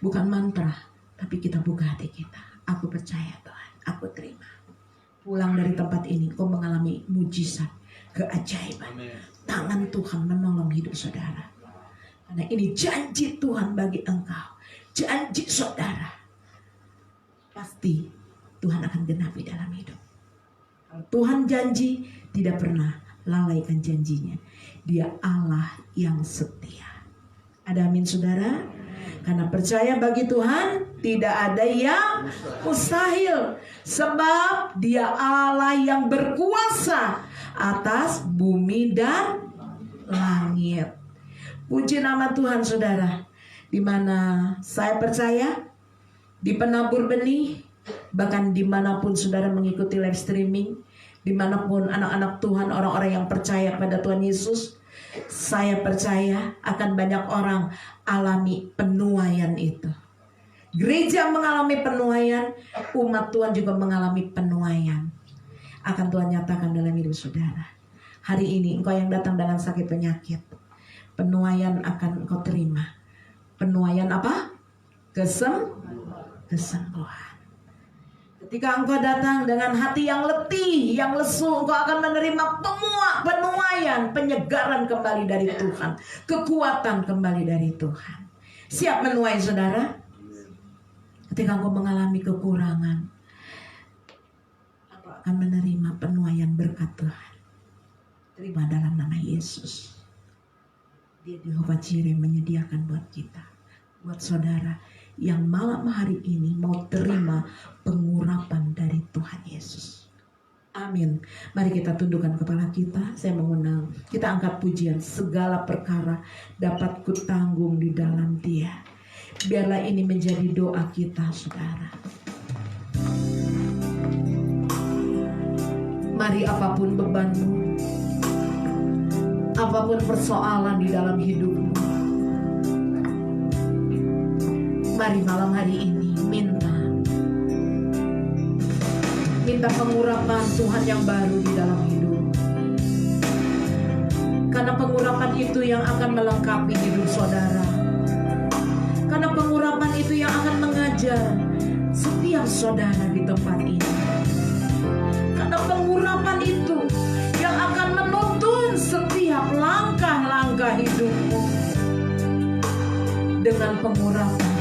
bukan mantra, tapi kita buka hati kita. Aku percaya Tuhan, aku terima. Pulang dari tempat ini, kau mengalami mujizat, keajaiban. Tangan Tuhan menolong hidup saudara. Karena ini janji Tuhan bagi engkau. Janji saudara. Pasti Tuhan akan genapi dalam hidup. Kalau Tuhan janji, tidak pernah lalaikan janjinya. Dia Allah yang setia. Ada amin saudara? Karena percaya bagi Tuhan tidak ada yang mustahil. Sebab Dia Allah yang berkuasa atas bumi dan langit. Puji nama Tuhan saudara. di mana saya percaya di penabur benih, bahkan dimanapun saudara mengikuti live streaming, dimanapun anak-anak Tuhan, orang-orang yang percaya pada Tuhan Yesus, saya percaya akan banyak orang alami penuaian itu. Gereja mengalami penuaian, umat Tuhan juga mengalami penuaian. Akan Tuhan nyatakan dalam hidup saudara. Hari ini engkau yang datang dengan sakit penyakit, penuaian akan engkau terima. Penuaian apa? Kesembuhan. Ketika engkau datang dengan hati yang letih, yang lesu, engkau akan menerima penuaian, penyegaran kembali dari Tuhan, kekuatan kembali dari Tuhan. Siap menuai saudara? Ketika engkau mengalami kekurangan, engkau akan menerima penuaian berkat Tuhan. Terima dalam nama Yesus. Dia Jehovah Jireh menyediakan buat kita, buat saudara yang malam hari ini mau terima pengurapan dari Tuhan Yesus. Amin. Mari kita tundukkan kepala kita. Saya mengundang, kita angkat pujian. Segala perkara dapat kutanggung di dalam Dia. Biarlah ini menjadi doa kita, saudara. Mari apapun bebanmu, apapun persoalan di dalam hidupmu, mari malam hari ini minta pengurapan Tuhan yang baru di dalam hidup. Karena pengurapan itu yang akan melengkapi hidup saudara. Karena pengurapan itu yang akan mengajar setiap saudara di tempat ini. Karena pengurapan itu yang akan menuntun setiap langkah-langkah hidupmu. Dengan pengurapan,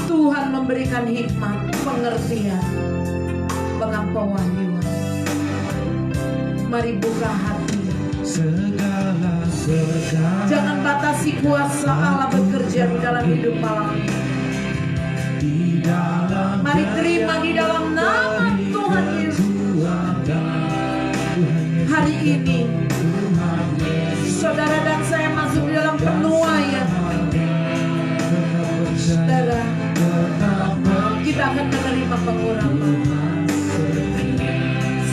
Tuhan memberikan hikmat, pengertian, bahkan pewahyuan. Mari buka hati. Segala perkara. Jangan batasi kuasa Allah bekerja di dalam hidup malam ini. Mari terima di dalam nama Tuhan Yesus. Hari ini saudara dan saya masuk di dalam penuaian. Saudara, kita akan menerima pengurapan.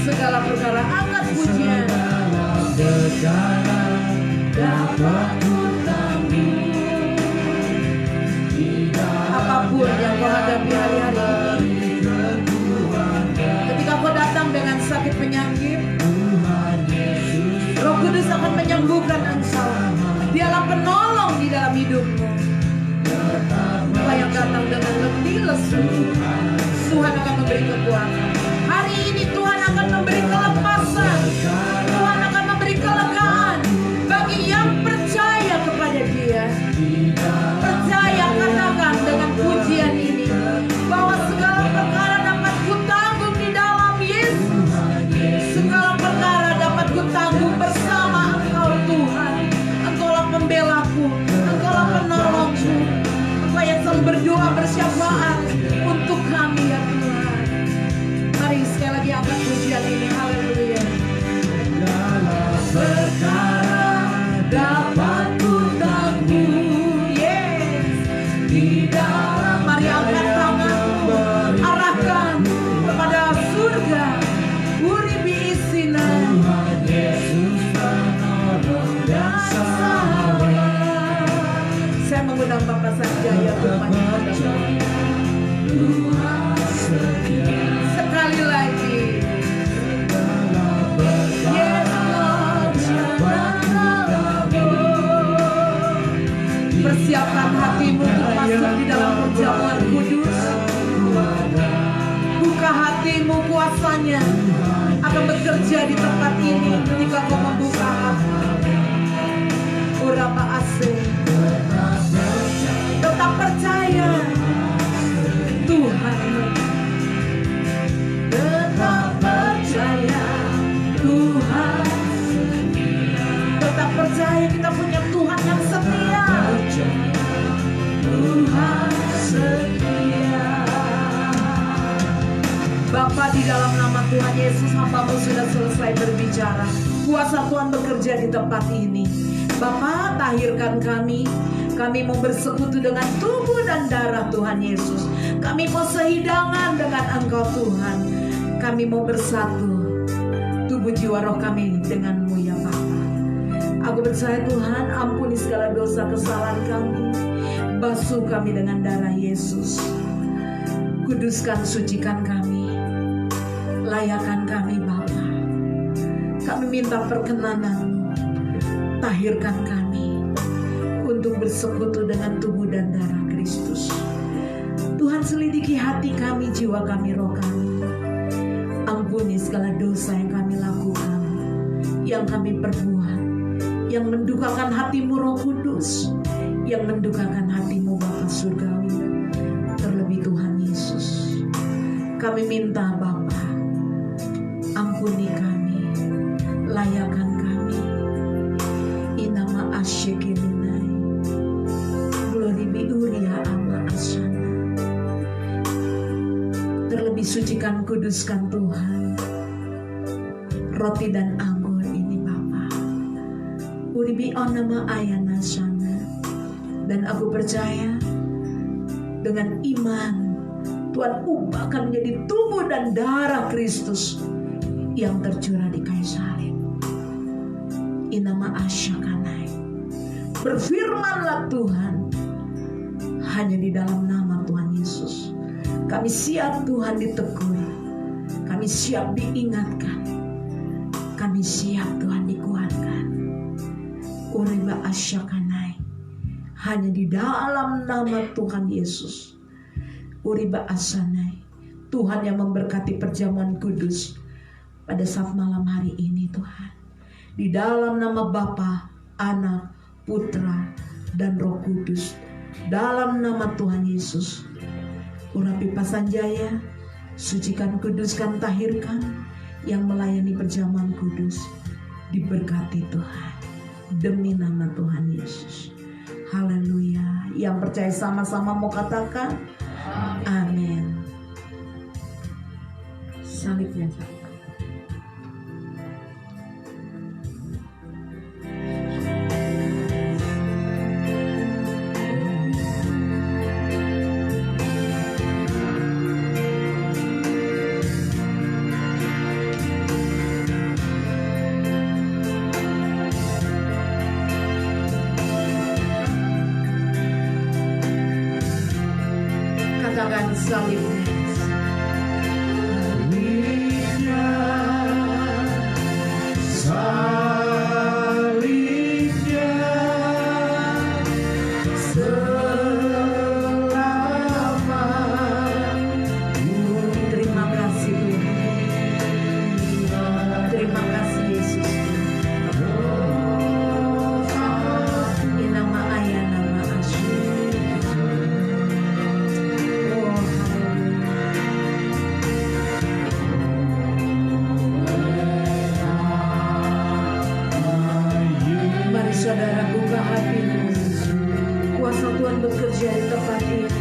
Segala perkara, angkat pujian. Apapun yang kau hadapi hari-hari ini, ketika kau datang dengan sakit penyakit, Roh Kudus akan menyembuhkan engkau. Dialah penolong di dalam hidupmu. Engkau yang datang dengan letih lesu, Tuhan akan memberi kekuatan. Hari ini Tuhan akan memberi kelepasan. Tuhan akan memberi kelegaan bagi yang percaya kepada Dia. Percaya, katakan dengan pujian ini bahwa segala perkara dapat kutanggung di dalam Yesus. Segala perkara dapat kutanggung bersama Engkau Tuhan. Engkaulah pembelaku, Engkaulah penolongku. Engkau yang selalu berdoa bersyafaat untuk kami ya Tuhan. Mari sekali lagi angkat pujian ini. Haleluya. Segala perkara dapat kutanggung, yes, di dalam. Mari angkat tanganmu, arahkan kepada surga. Uribi isina, Tuhan Yesus penolong dan sahabat. Saya mengundang Bapak Sanjaya Tuhan setia. Sekali lagi. Persiapkan hatimu untuk masuk di dalam perjamuan kudus. Buka hatimu, kuasanya akan bekerja di tempat ini ketika kau membuka hati. Urapa asing. Tetap percaya Tuhan. Tetap percaya Tuhan. Tetap percaya kita punya Tuhan yang setia. Tuhan setia. Bapa, di dalam nama Tuhan Yesus, hamba-Mu sudah selesai berbicara. Kuasa Tuhan bekerja di tempat ini. Bapa, tahirkan kami. Kami mau bersekutu dengan tubuh dan darah Tuhan Yesus. Kami mau sehidangan dengan Engkau Tuhan. Kami mau bersatu tubuh jiwa roh kami denganmu ya Bapa. Aku percaya Tuhan, ampuni segala dosa kesalahan kami. Basuh kami dengan darah Yesus. Kuduskan, sucikan kami. Layakan kami Bapa. Kami minta perkenanan-Mu. Tahirkan kami untuk bersekutu dengan tubuh dan darah Kristus. Tuhan, selidiki hati kami, jiwa kami, roh kami. Ampuni segala dosa yang kami lakukan, yang kami perbuat, yang mendukakan hati-Mu Roh Kudus, yang mendukakan hati-Mu Bapa Surgawi. Terlebih Tuhan Yesus, kami minta Bapa, ampuni kami, layakan kami. Inama asyekiminai, glory be uria ama asyana. Terlebih sucikan, kuduskan Tuhan roti dan anggur ini Bapa. Uribi onama ayana sana. Dan aku percaya dengan iman Tuhan ubahkan menjadi tubuh dan darah Kristus yang tercurah di kayu salib. Inama asyakanai. Berfirmanlah Tuhan, hanya di dalam nama Tuhan Yesus kami siap Tuhan ditegur, kami siap diingatkan, kami siap Tuhan dikuatkan. Uriba asyakanai. Hanya di dalam nama Tuhan Yesus. Uriba asanai. Tuhan yang memberkati perjamuan kudus pada saat malam hari ini Tuhan. Di dalam nama Bapa, Anak, Putra, dan Roh Kudus. Dalam nama Tuhan Yesus. Urapi Pasanjaya, sucikan, kuduskan, tahirkan yang melayani perjamuan kudus. Diberkati Tuhan. Demi nama Tuhan Yesus. Haleluya. Yang percaya sama-sama mau katakan amin. Salibnya satu. Katakan salibnya. Terima kasih Tuhan. Terima kasih Yesus. Inama ayah nama asyik. Oh haleluya. Mari saudara buka hatimu. Kuasa Tuhan bekerja di tempat ini.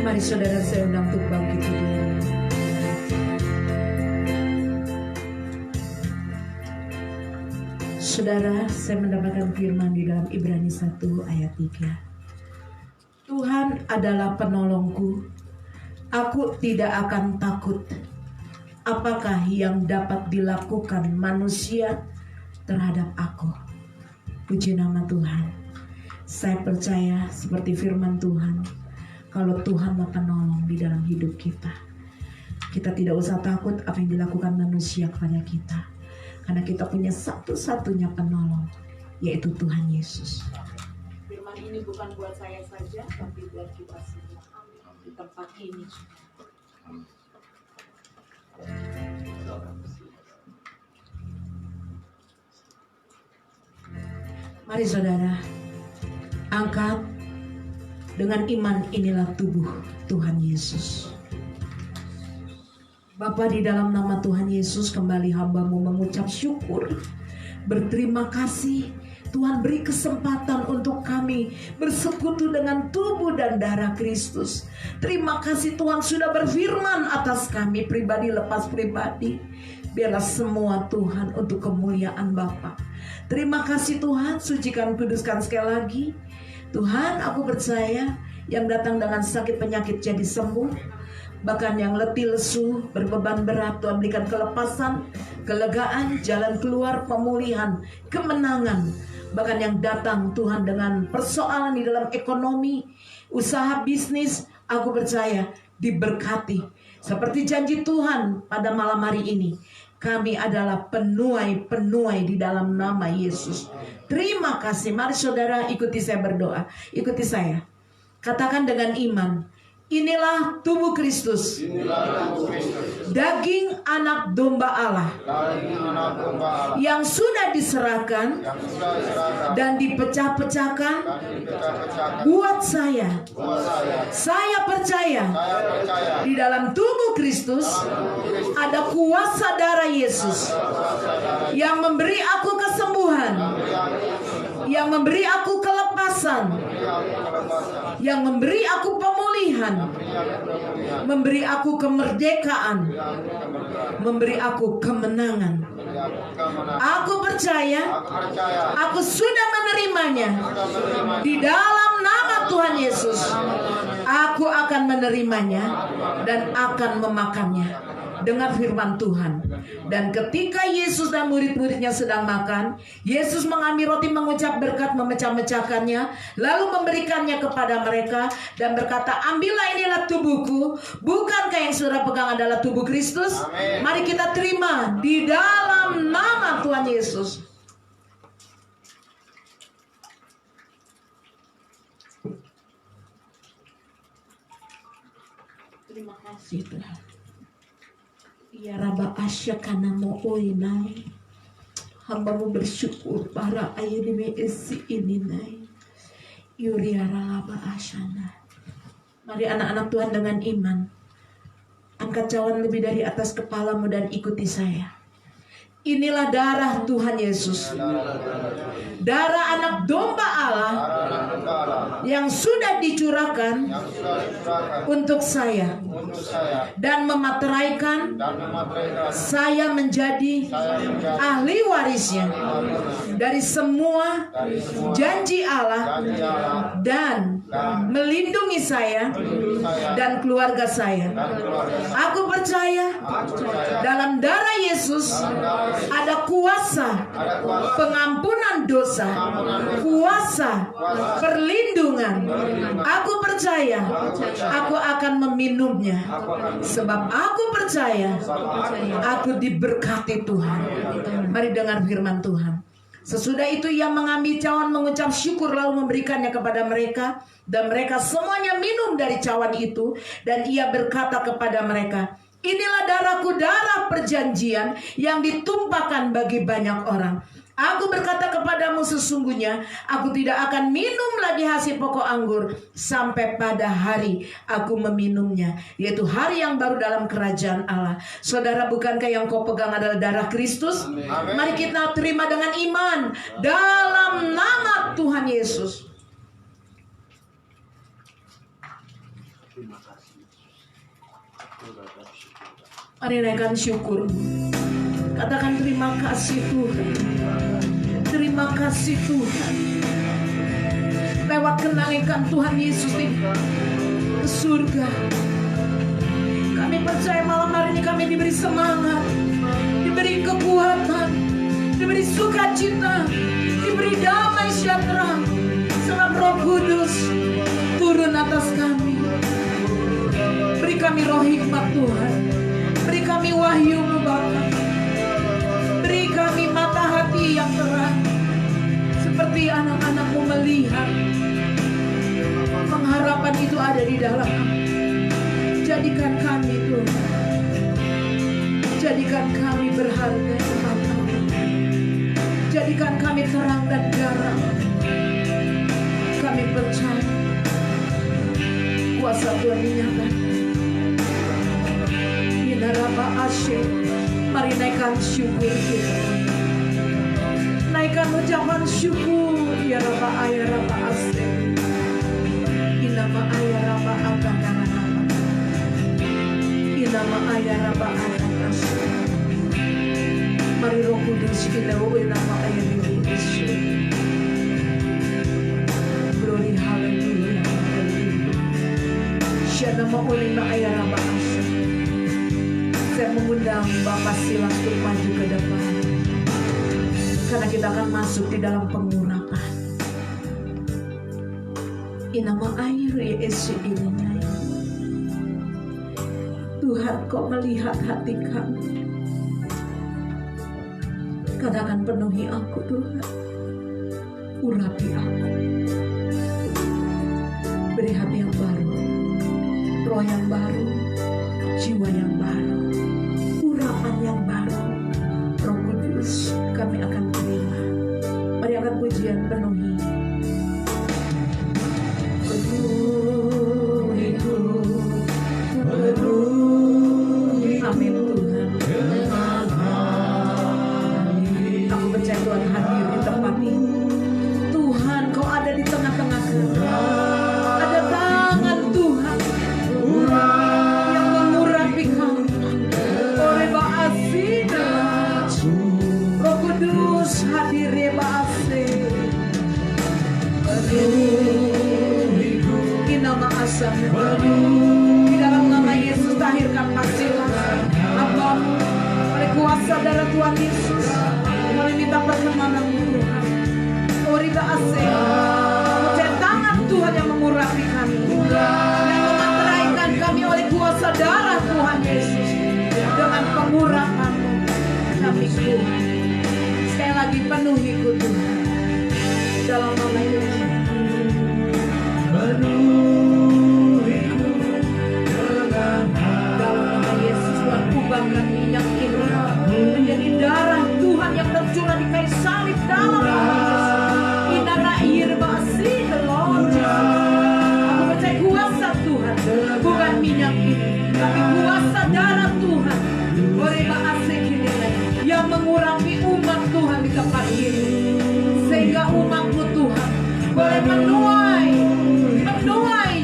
Mari saudara saya undang untuk bangkit dulu. Saudara, saya mendapatkan firman di dalam Ibrani 1 ayat 3. Tuhan adalah penolongku, aku tidak akan takut. Apakah yang dapat dilakukan manusia terhadap aku? Puji nama Tuhan. Saya percaya seperti firman Tuhan, kalau Tuhanlah penolong di dalam hidup kita, kita tidak usah takut apa yang dilakukan manusia kepada kita, karena kita punya satu-satunya penolong, yaitu Tuhan Yesus. Firman ini bukan buat saya saja, tapi buat kita semua di tempat ini. Mari saudara, angkat. Dengan iman inilah tubuh Tuhan Yesus. Bapa, di dalam nama Tuhan Yesus kembali hamba-Mu mengucap syukur, berterima kasih. Tuhan beri kesempatan untuk kami bersekutu dengan tubuh dan darah Kristus. Terima kasih Tuhan sudah berfirman atas kami pribadi lepas pribadi. Biarlah semua Tuhan untuk kemuliaan Bapa. Terima kasih Tuhan, sucikan kuduskan sekali lagi. Tuhan, aku percaya yang datang dengan sakit penyakit jadi sembuh. Bahkan yang letih lesu, berbeban berat, Tuhan berikan kelepasan, kelegaan, jalan keluar, pemulihan, kemenangan. Bahkan yang datang Tuhan dengan persoalan di dalam ekonomi, usaha bisnis, aku percaya diberkati. Seperti janji Tuhan pada malam hari ini, kami adalah penuai-penuai di dalam nama Yesus. Terima kasih. Mari saudara ikuti saya berdoa. Ikuti saya. Katakan dengan iman. Inilah tubuh Kristus. Daging anak domba Allah. Yang sudah diserahkan dan dipecah-pecahkan buat saya. Saya percaya di dalam tubuh Kristus ada kuasa darah Yesus yang memberi aku kesembuhan, yang memberi aku kelepasan, yang memberi aku pemulihan, memberi aku kemerdekaan, memberi aku kemenangan. Aku percaya, aku sudah menerimanya di dalam nama Tuhan Yesus. Aku akan menerimanya dan akan memakannya. Dengar firman Tuhan. Dan ketika Yesus dan murid-muridnya sedang makan, Yesus mengambil roti, mengucap berkat, memecah-mecahkannya, lalu memberikannya kepada mereka dan berkata, ambillah, inilah tubuhku. Bukankah yang saudara pegang adalah tubuh Kristus? Amen. Mari kita terima di dalam nama Tuhan Yesus. Terima kasih Tuhan. Ya Rabba asyakana mo'oinai. Hamba-Mu bersyukur para ayat esi ini nai. Yuriara laba asyana. Mari anak-anak Tuhan dengan iman, angkat cawan lebih dari atas kepalamu dan ikuti saya. Inilah darah Tuhan Yesus, darah anak domba Allah yang sudah dicurahkan untuk saya dan memateraikan saya menjadi ahli warisnya dari semua janji Allah dan melindungi saya dan keluarga saya. Aku percaya dalam darah Yesus ada kuasa pengampunan dosa, kuasa perlindungan. Aku percaya aku akan meminumnya, sebab aku percaya aku diberkati Tuhan. Mari dengar firman Tuhan. Sesudah itu ia mengambil cawan, mengucap syukur, lalu memberikannya kepada mereka, dan mereka semuanya minum dari cawan itu. Dan ia berkata kepada mereka, inilah darahku, darah perjanjian yang ditumpahkan bagi banyak orang. Aku berkata kepadamu, sesungguhnya aku tidak akan minum lagi hasil pokok anggur sampai pada hari aku meminumnya, yaitu hari yang baru dalam kerajaan Allah. Saudara, bukankah yang kau pegang adalah darah Kristus? Amen. Mari kita terima dengan iman dalam nama Tuhan Yesus. Mari naikkan syukur. Katakan terima kasih Tuhan. Terima kasih Tuhan. Lewat kenaikan Tuhan Yesus ke surga, kami percaya malam hari ini kami diberi semangat, diberi kekuatan, diberi sukacita, diberi damai sejahtera. Sebab Roh Kudus turun atas kami. Beri kami roh hikmat Tuhan. Beri kami wahyu-Mu Bapa. Beri kami mata hati yang terang, seperti anak-anak-Mu melihat di dalam kami. Jadikan kami Tuhan, jadikan kami berharga di mata-Mu. Jadikan kami terang dan garam. Kami percaya kuasa Tuhan dinyatakan. Inaraba asyik, mari naikkan syukur kita, naikkan ucapan syukur. Ya Rabba ayah Rabba asyik, inama ayah Rabba agakana Rabba, inama ayah Rabba agakana. Mari Roh Kudus kita nama ayah Yesus. Glory haleluya. Siapa mau ulama ayah Rabba asyik. Saya mengundang Bapak Silas untuk maju ke depan, karena kita akan masuk di dalam pengurapan. Inama air Yesus ini. Tuhan, Kau melihat hati kami. Katakan penuhi aku Tuhan, urapi aku, beri hati yang baru, roh yang baru, jiwa yang baru, urapan yang baru. Roh Kudus kami akan terima. Mari akan pujian penuhi. Penuhiku, amin Tuhan. Aku percaya Tuhan hadir di tempat ini. Tuhan, Kau ada di tengah-tengah kami. Ada tangan Tuhan yang mengurapi kami. Oreba asida, Roh Kudus hadir Reba asih. Di nama asam, di dalam nama Yesus tahirkan Silas, Abba, oleh kuasa darah Tuhan Yesus. Kami minta perkenanan-Mu Tuhan. Oreba asih, percaya tangan Tuhan yang mengurapi kami, yang memateraikan kami oleh kuasa darah Tuhan Yesus. Dengan pengurapan-Mu kami kuat. Sekali lagi penuhiku Tuhan, dalam nama Yesus. Penuhiku dengan Dalam nama Yesus Tuhan, ubahkan minyak ini menjadi darah Tuhan yang tercurah di kayu salib dalam nama Yesus. Inara irbasi the Lord Jesus. Aku percaya kuasa Tuhan, bukan minyak ini, tapi kuasa darah Tuhan. Oreba asik ini yang mengurapi umat Tuhan di tempat ini, sehingga umat-Mu Tuhan boleh menuai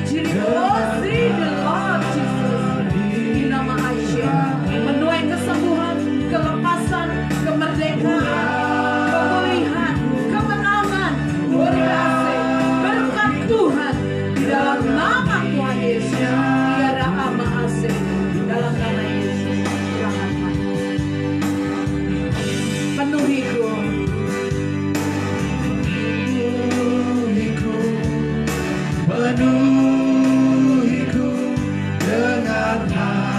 ciri kasih the Lord Jesus. Di nama Aisyah, menuai kesembuhan, kelepasan, kemerdekaan, pemulihan, kemenangan, berkasih, berkat Tuhan di dalam nama Tuhan Yesus. Tiada ama asing dalam nama Yesus. Silakan maju. Penuhiku. Penuhiku dengan hadirat-Mu,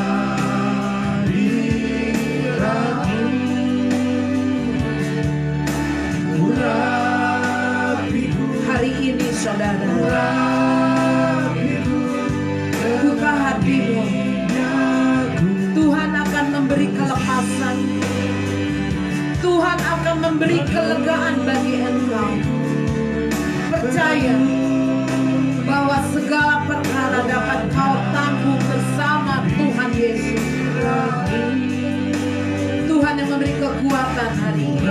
urapiku. Hari ini saudara, Urapiku buka hatimu. Tuhan akan memberi kelepasan. Tuhan akan memberi kelegaan bagi engkau. Percaya bahwa segala perkara dapat kau tanggung bersama Tuhan Yesus. Tuhan yang memberi kekuatan hari ini.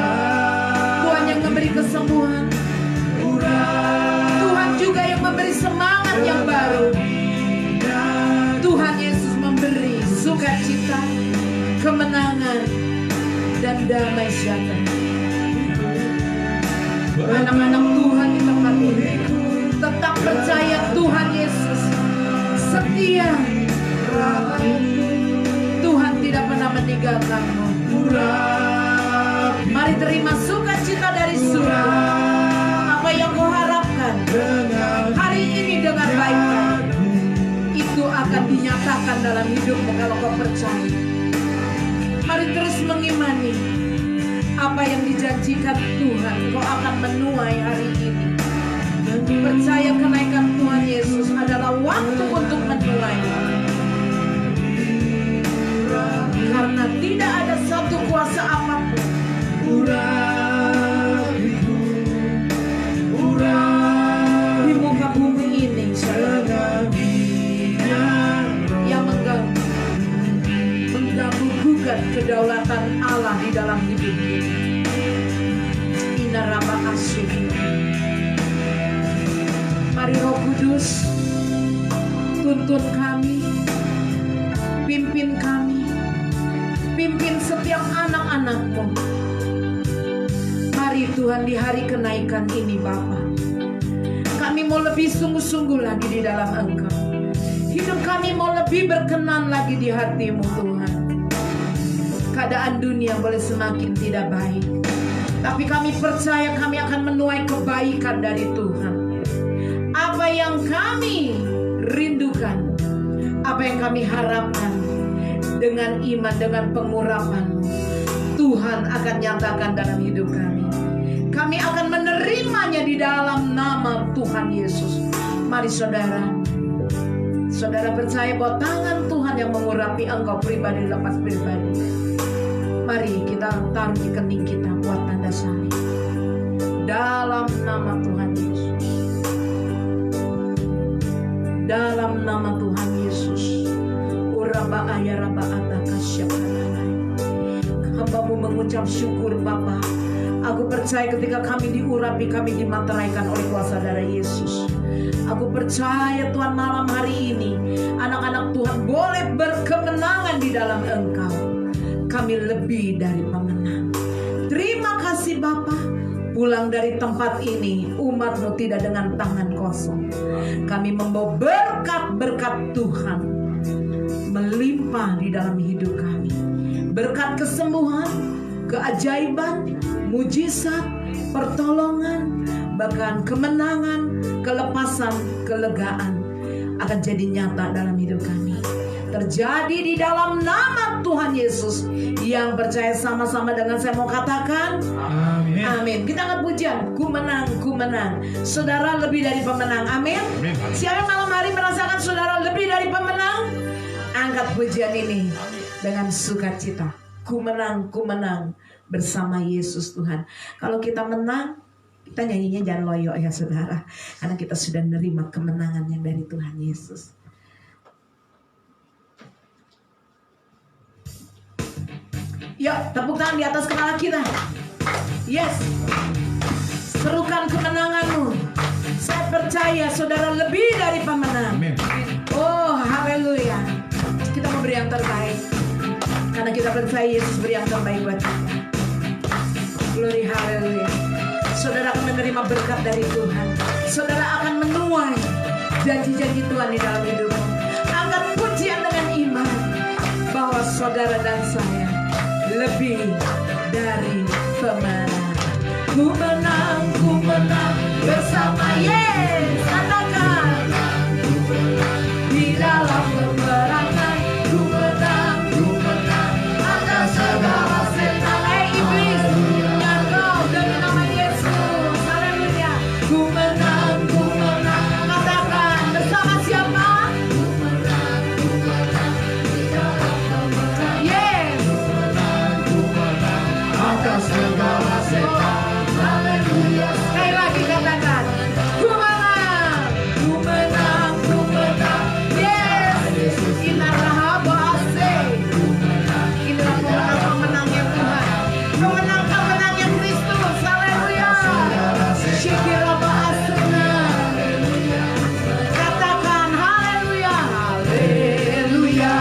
Tuhan yang memberi kesembuhan. Tuhan juga yang memberi semangat yang baru. Tuhan Yesus memberi sukacita, kemenangan, dan damai sejahtera. Anak-anak Tuhan di tempat ini, tetap percaya Tuhan Yesus setia. Tuhan tidak pernah meninggalkanmu. Mari terima sukacita dari surga. Apa yang kau harapkan hari ini dengan baik-baik, itu akan dinyatakan dalam hidupmu kalau kau percaya. Mari terus mengimani apa yang dijanjikan Tuhan. Kau akan menuai hari ini. Percaya kenaikan Tuhan Yesus adalah waktu untuk menuai. Karena tidak ada satu kuasa apapun di muka bumi ini yang mengganggu gugat kedaulatan Allah di dalam hidup kita. Inaraba asyik. Mari Roh Kudus, tuntun kami, pimpin kami, pimpin setiap anak-anak-Mu. Mari Tuhan di hari kenaikan ini Bapa, kami mau lebih sungguh-sungguh lagi di dalam Engkau. Hidup kami mau lebih berkenan lagi di hati-Mu Tuhan. Keadaan dunia boleh semakin tidak baik, tapi kami percaya kami akan menuai kebaikan dari Tuhan. Apa yang kami rindukan, apa yang kami harapkan, dengan iman, dengan pengurapan, Tuhan akan nyatakan dalam hidup kami. Kami akan menerimanya di dalam nama Tuhan Yesus. Mari saudara percaya bahwa tangan Tuhan yang mengurapi engkau pribadi lepas pribadi. Mari kita taruh di kening kita buat tanda salib. Dalam nama Tuhan Yesus. Dalam nama Tuhan Yesus. Uraba ayaraba atakasyakana. Hamba-Mu mengucap syukur Bapa. Aku percaya ketika kami diurapi, kami dimateraikan oleh kuasa darah Yesus. Aku percaya Tuhan malam hari ini anak-anak Tuhan boleh berkemenangan di dalam Engkau. Kami lebih dari pemenang. Terima kasih Bapa. Pulang dari tempat ini umat-Mu tidak dengan tangan kosong. Kami membawa berkat-berkat Tuhan melimpah di dalam hidup kami. Berkat kesembuhan, keajaiban, mujizat, pertolongan, bahkan kemenangan, kelepasan, kelegaan akan jadi nyata dalam hidup kami. Terjadi di dalam nama Tuhan Yesus. Yang percaya sama-sama dengan saya mau katakan Amin. amin. Kita angkat pujian, ku menang, ku menang. Saudara lebih dari pemenang, amin. Siapa yang malam hari merasakan saudara lebih dari pemenang? Angkat pujian ini dengan sukacita. Ku menang bersama Yesus Tuhan. Kalau kita menang, kita nyanyinya jangan loyo ya saudara, karena kita sudah menerima kemenangan yang dari Tuhan Yesus. Yuk, tepuk tangan di atas kepala kita. Yes. Serukan kemenanganmu. Saya percaya saudara lebih dari pemenang. Amin. Oh, haleluya. Kita memberi yang terbaik, karena kita percaya Yesus beri yang terbaik buat kita. Glory, haleluya. Saudara akan menerima berkat dari Tuhan. Saudara akan menuai janji-janji Tuhan di dalam hidupmu. Angkat pujian dengan iman bahwa saudara dan saya lebih dari pemenang. Ku menang bersama Yesus. Katakan di dalam peperangan. Ku menang atas segala setan. Iblis, nyangkau dari nama Yesus. Haleluya. Ku menang. Katakan bersama siapa? Yes. Atas segala setan. Haleluya. Sekali lagi katakan, ku menang. Yes. Inarahaba-ase. Inilah pemenang-pemenangnya Tuhan. Pemenang-pemenangnya Kristus. Haleluya. Syikiraba-asena. Katakan haleluya. Haleluya,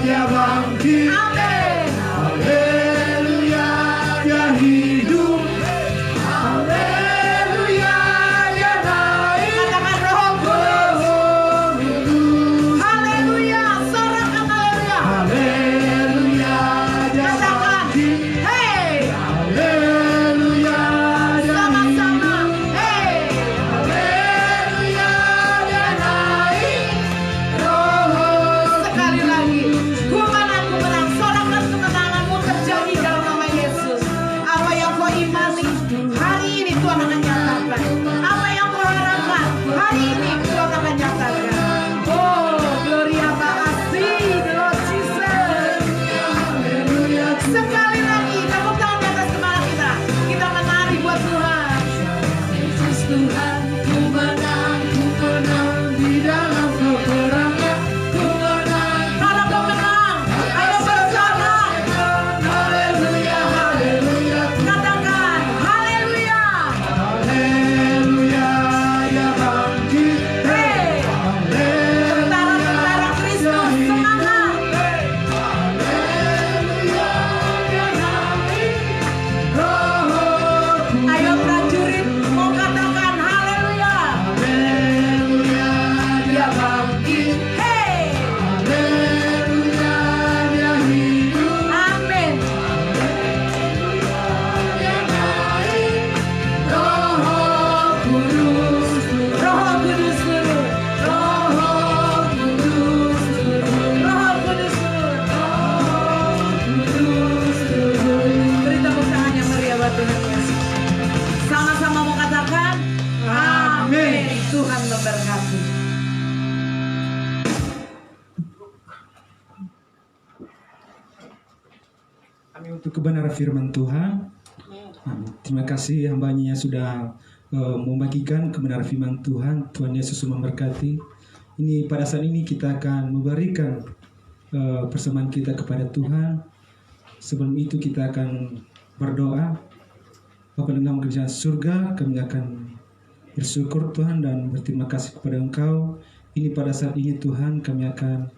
Dia bangkit. Amin. Haleluya, Dia hidup. Haleluya, Dia naik. Katakan Roh Kudus. Haleluya. Sorakan haleluya. Haleluya, Dia Katakan, bangkit. hey. Haleluya, Dia Sama-sama, hey. Haleluya, Dia naik. Roh Sekali lagi, ku menang. Sorakan kemenanganmu terjadi dalam nama Yesus. Apa yang kau imani, hari ini Tuhan akan nyatakan. Apa yang kau harapkan, Tuhan, ku menang di dalam peperangan, ku menang. Kalau kau menang, ayo bersama. Haleluya, haleluya, Katakan haleluya. haleluya, ya bangkit. Hei, tentara-tentara Kristus, semangat. Haleluya, ya naik rohku. Ayo prajurit, mau katakan haleluya. Haleluya, dia bangkit. Hei, Haleluya, dia hidup. amin. Dia naik Roh Kudus, Roh Kudus turun, Roh Kudus turun, Roh Kudus turun. Kudus turun. Beri tepuk tangan yang meriah buat Tuhan Yesus. Sama-sama mau katakan amin. Tuhan memberkati. Kami untuk kebenaran firman Tuhan. Amin. Terima kasih hamba-Nya yang sudah membagikan kebenaran firman Tuhan. Tuhan Yesus memberkati. Ini pada saat ini kita akan memberikan persembahan kita kepada Tuhan. Sebelum itu kita akan berdoa. Bapa dalam kerajaan surga, kami akan bersyukur Tuhan dan berterima kasih kepada Engkau. Ini pada saat ini Tuhan kami akan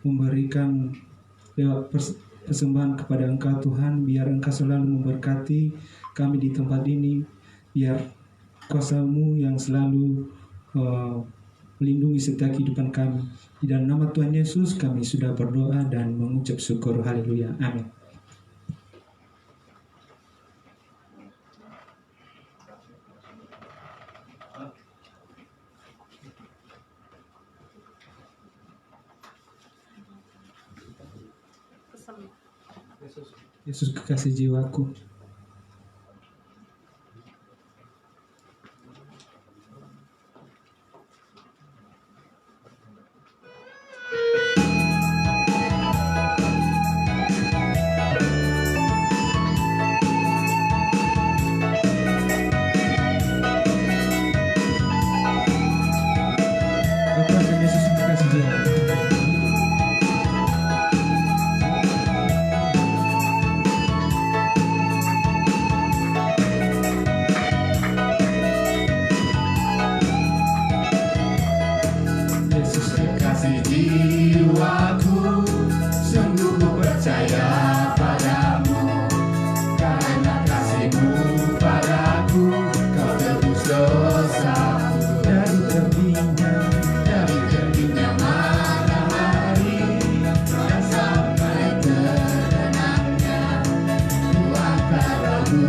memberikan lewat persembahan kepada Engkau Tuhan, biar Engkau selalu memberkati kami di tempat ini, biar kuasa-Mu yang selalu melindungi setiap kehidupan kami. Di dalam nama Tuhan Yesus kami sudah berdoa dan mengucap syukur. Haleluya. Amin. Yesus kekasih jiwaku. Bapa dan Yesus kekasih jiwaku. Yesus Kasih jiwaku, sungguh ku percaya padamu. Karena kasih-Mu padaku, Kau tebus dosaku. dari terbitnya Dari terbitnya matahari dan sampai terbenamnya, Ku angkat lagu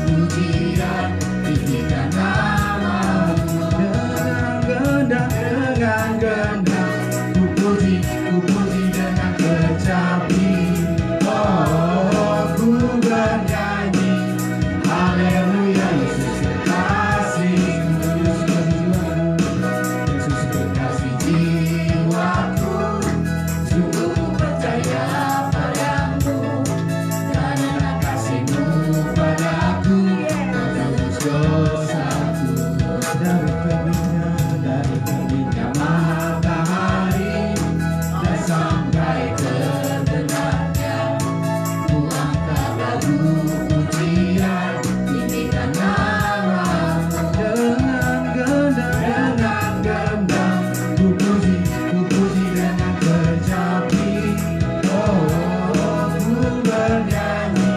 pujian, tinggikan nama-Mu. dengan gendang Ku puji dengan kecapi. Oh, ku bernyanyi haleluya, Yesus kekasih. Yesus kekasih jiwaku, sungguh ku percaya padamu. Karena kasih-Mu padaku, Kau tebus dosaku. dari terbitnya Matahari dan sampai terbenamnya, ku angkat lagu pujian, tinggikan nama-Mu. dengan Dengan gendang ku puji dengan kecapi. Oh, ku bernyanyi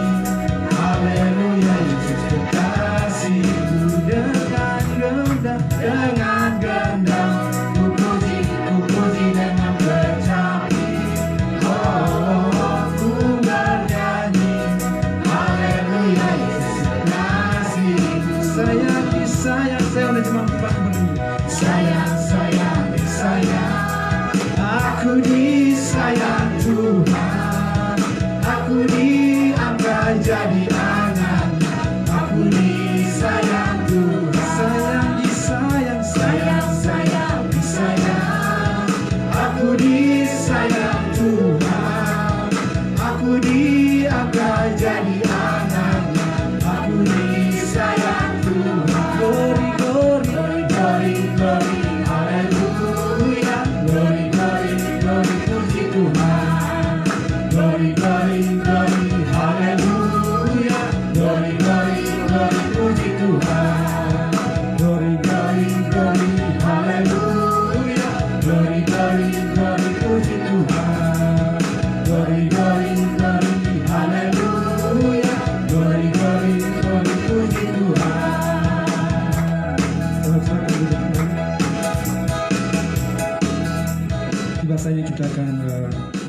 haleluya, Yesus kekasihku. Dengan gendang ku puji dengan kecapi. Oh, ku bernyanyi haleluya, Yesus kekasihku. sayang disayang, saya udah cuma empat menit. Sayang, sayang, sayang, aku disayang Tuhan. Aku diangkat jadi anak. Aku disayang Tuhan. Sayang disayang, Sayang, sayang, disayang. Aku disayang Tuhan. Aku diangkat jadi anak. Aku disayang Tuhan. gori-gori Glory, glory, glory, haleluya. Glory, glory, glory, puji Tuhan. Glory, glory, glory, haleluya. Glory, glory, glory, puji Tuhan. Silakan duduk kembali. Tiba saja kita akan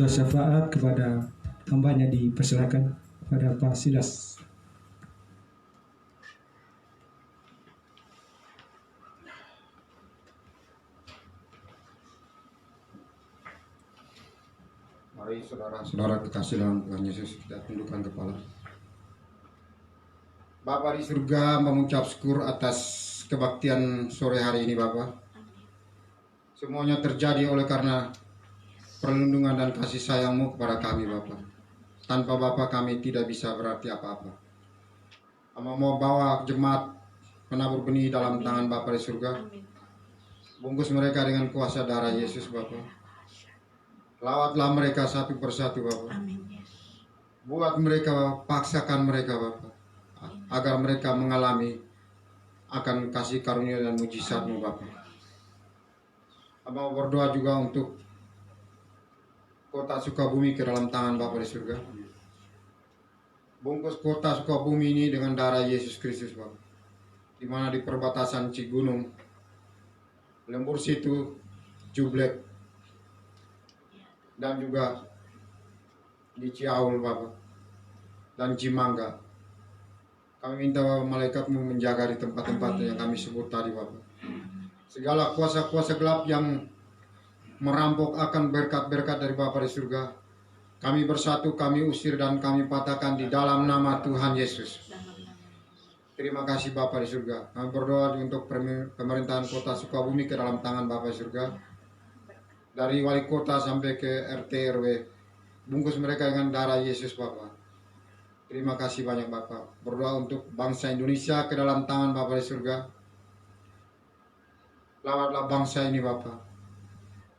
bersyafaat kepada hambanya, dipersilakan kepada Pak Silas. Mari saudara-saudara kekasih dalam Tuhan Yesus, kita tundukkan kepala. Bapa di surga, mengucap syukur atas kebaktian sore hari ini Bapa. Semuanya terjadi oleh karena perlindungan dan kasih sayang-Mu kepada kami Bapa. Tanpa Bapa kami tidak bisa berarti apa-apa. Hamba mau bawa jemaat penabur benih dalam tangan Bapa di surga. Bungkus mereka dengan kuasa darah Yesus Bapa. Lawatlah mereka satu persatu Bapa. Amin, Yesus. Buat mereka, paksakan mereka Bapa, agar mereka mengalami akan kasih karunia dan mujizat-Mu Bapa. Hamba berdoa juga untuk kota Sukabumi ke dalam tangan Bapa di surga. Bungkus kota Sukabumi ini dengan darah Yesus Kristus Bapa. Di mana di perbatasan Cigunung, Lembur Situ, Jublek, dan juga di Ciaul Bapak dan Cimangga. Kami minta malaikat-Mu menjaga di tempat-tempat yang kami sebut tadi Bapak. Segala kuasa-kuasa gelap yang merampok akan berkat-berkat dari Bapa di surga, kami bersatu, kami usir dan kami patahkan di dalam nama Tuhan Yesus. Terima kasih Bapa di surga. Kami berdoa untuk pemerintahan kota Sukabumi ke dalam tangan Bapa di surga. Dari wali kota sampai ke RT RW, bungkus mereka dengan darah Yesus Bapa. Terima kasih banyak Bapa. Berdoa untuk bangsa Indonesia ke dalam tangan Bapa di surga. Lawatlah bangsa ini Bapa.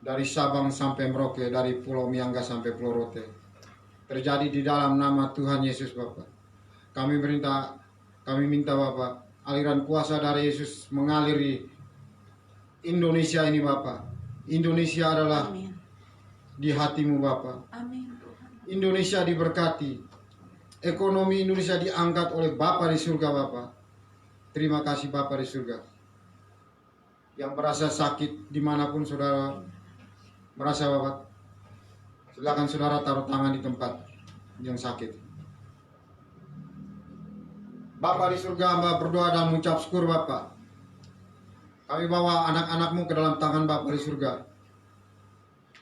Dari Sabang sampai Merauke, dari Pulau Miangga sampai Pulau Rote. Terjadi di dalam nama Tuhan Yesus Bapa. Kami minta Bapa, aliran kuasa dari Yesus mengaliri Indonesia ini Bapa. Indonesia adalah Amin. di hati-Mu Bapa. Amin. Indonesia diberkati. Ekonomi Indonesia diangkat oleh Bapa di surga Bapa. Terima kasih Bapa di surga. Yang merasa sakit dimanapun saudara merasa Bapak, silakan saudara taruh tangan di tempat yang sakit. Bapa di surga, hamba berdoa dan mengucap syukur Bapa. Kami bawa anak-anak-Mu ke dalam tangan Bapa di surga.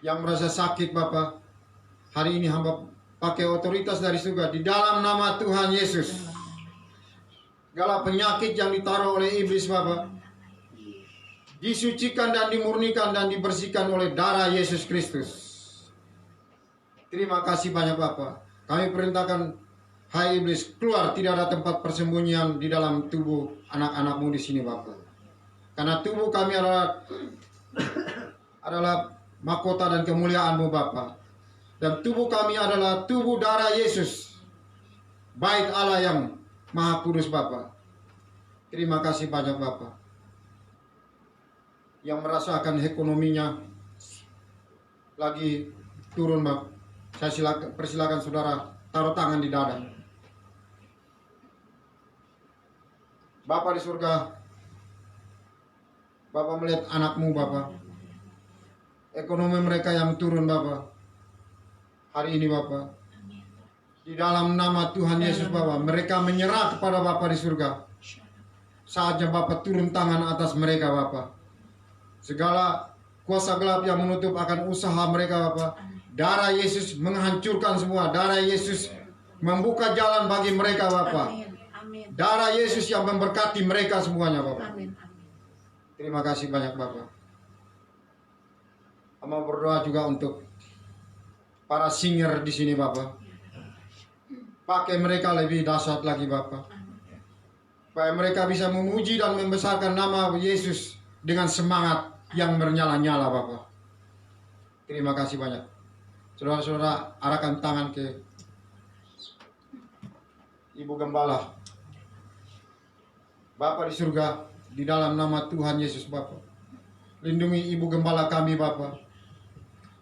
Yang merasa sakit Bapa, hari ini hamba pakai otoritas dari surga di dalam nama Tuhan Yesus. Segala penyakit yang ditaruh oleh iblis Bapa, disucikan dan dimurnikan dan dibersihkan oleh darah Yesus Kristus. Terima kasih banyak Bapa. Kami perintahkan, hai iblis, keluar, tidak ada tempat persembunyian di dalam tubuh anak-anak-Mu di sini Bapa. Karena tubuh kami adalah mahkota dan kemuliaan-Mu Bapa. Dan tubuh kami adalah tubuh darah Yesus, bait Allah yang Maha Kudus Bapa. Terima kasih banyak Bapa. Yang merasakan ekonominya lagi turun Bapa, saya persilakan saudara taruh tangan di dada. Bapa di surga, Bapak melihat anak-Mu Bapak, ekonomi mereka yang turun Bapak, hari ini Bapak, di dalam nama Tuhan Yesus Bapak, mereka menyerah kepada Bapak di surga. Saatnya Bapak turun tangan atas mereka Bapak. Segala kuasa gelap yang menutup akan usaha mereka Bapak, darah Yesus menghancurkan semua. Darah Yesus membuka jalan bagi mereka Bapak. Darah Yesus yang memberkati mereka semuanya Bapak. Terima kasih banyak Bapak. Hamba berdoa juga untuk para singer di sini Bapak. Pakai mereka lebih dahsyat lagi Bapak. Supaya mereka bisa memuji dan membesarkan nama Yesus dengan semangat yang bernyala-nyala Bapak. Terima kasih banyak. Saudara-saudara, arahkan tangan ke Ibu Gembala. Bapa di surga, di dalam nama Tuhan Yesus Bapa, lindungi Ibu Gembala kami Bapa.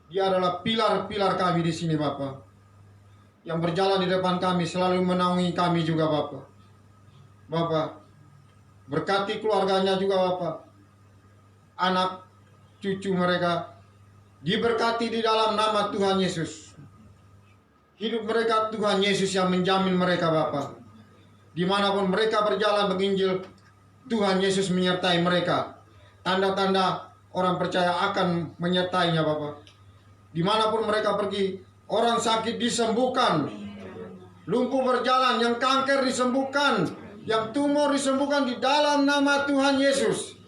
Dia adalah pilar-pilar kami di sini Bapa, yang berjalan di depan kami, selalu menaungi kami juga Bapa. Bapa, berkati keluarganya juga Bapa. Anak cucu mereka diberkati di dalam nama Tuhan Yesus. Hidup mereka Tuhan Yesus yang menjamin mereka Bapa. Dimanapun mereka berjalan menginjil, Tuhan Yesus menyertai mereka. Tanda-tanda orang percaya akan menyertainya Bapa. Dimanapun mereka pergi, orang sakit disembuhkan, lumpuh berjalan, yang kanker disembuhkan, yang tumor disembuhkan di dalam nama Tuhan Yesus.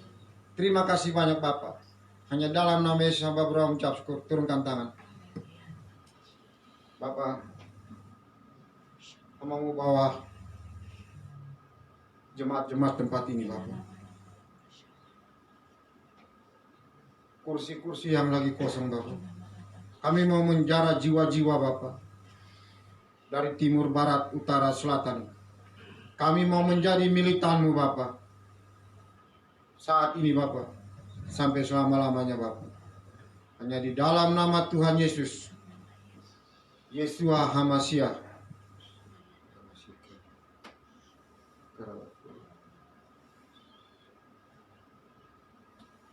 Terima kasih banyak Bapak. Hanya dalam nama Yesus hamba berdoa mengucap syukur. Turunkan tangan. Bapak, hamba mau bawa jemaat-jemaat tempat ini Bapak. Kursi-kursi yang lagi kosong Bapak. Kami mau menjara jiwa-jiwa Bapak. Dari timur, barat, utara, selatan. Kami mau menjadi militanmu Bapak. Saat ini Bapak, sampai selama-lamanya Bapak. Hanya di dalam nama Tuhan Yesus, Yeshua HaMashiach.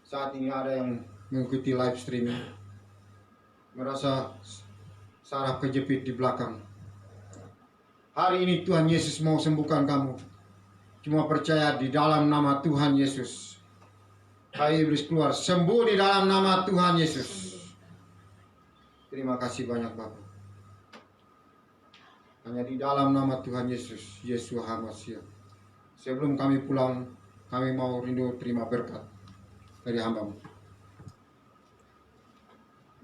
Saat ini ada yang mengikuti live streaming, merasa saraf kejepit di belakang. Hari ini Tuhan Yesus mau sembuhkan kamu. Cuma percaya di dalam nama Tuhan Yesus. Hai iblis keluar, sembuh di dalam nama Tuhan Yesus. Terima kasih banyak Bapak. Hanya di dalam nama Tuhan Yesus, Yeshua HaMashiach. Sebelum kami pulang, kami mau rindu terima berkat dari hamba-Mu.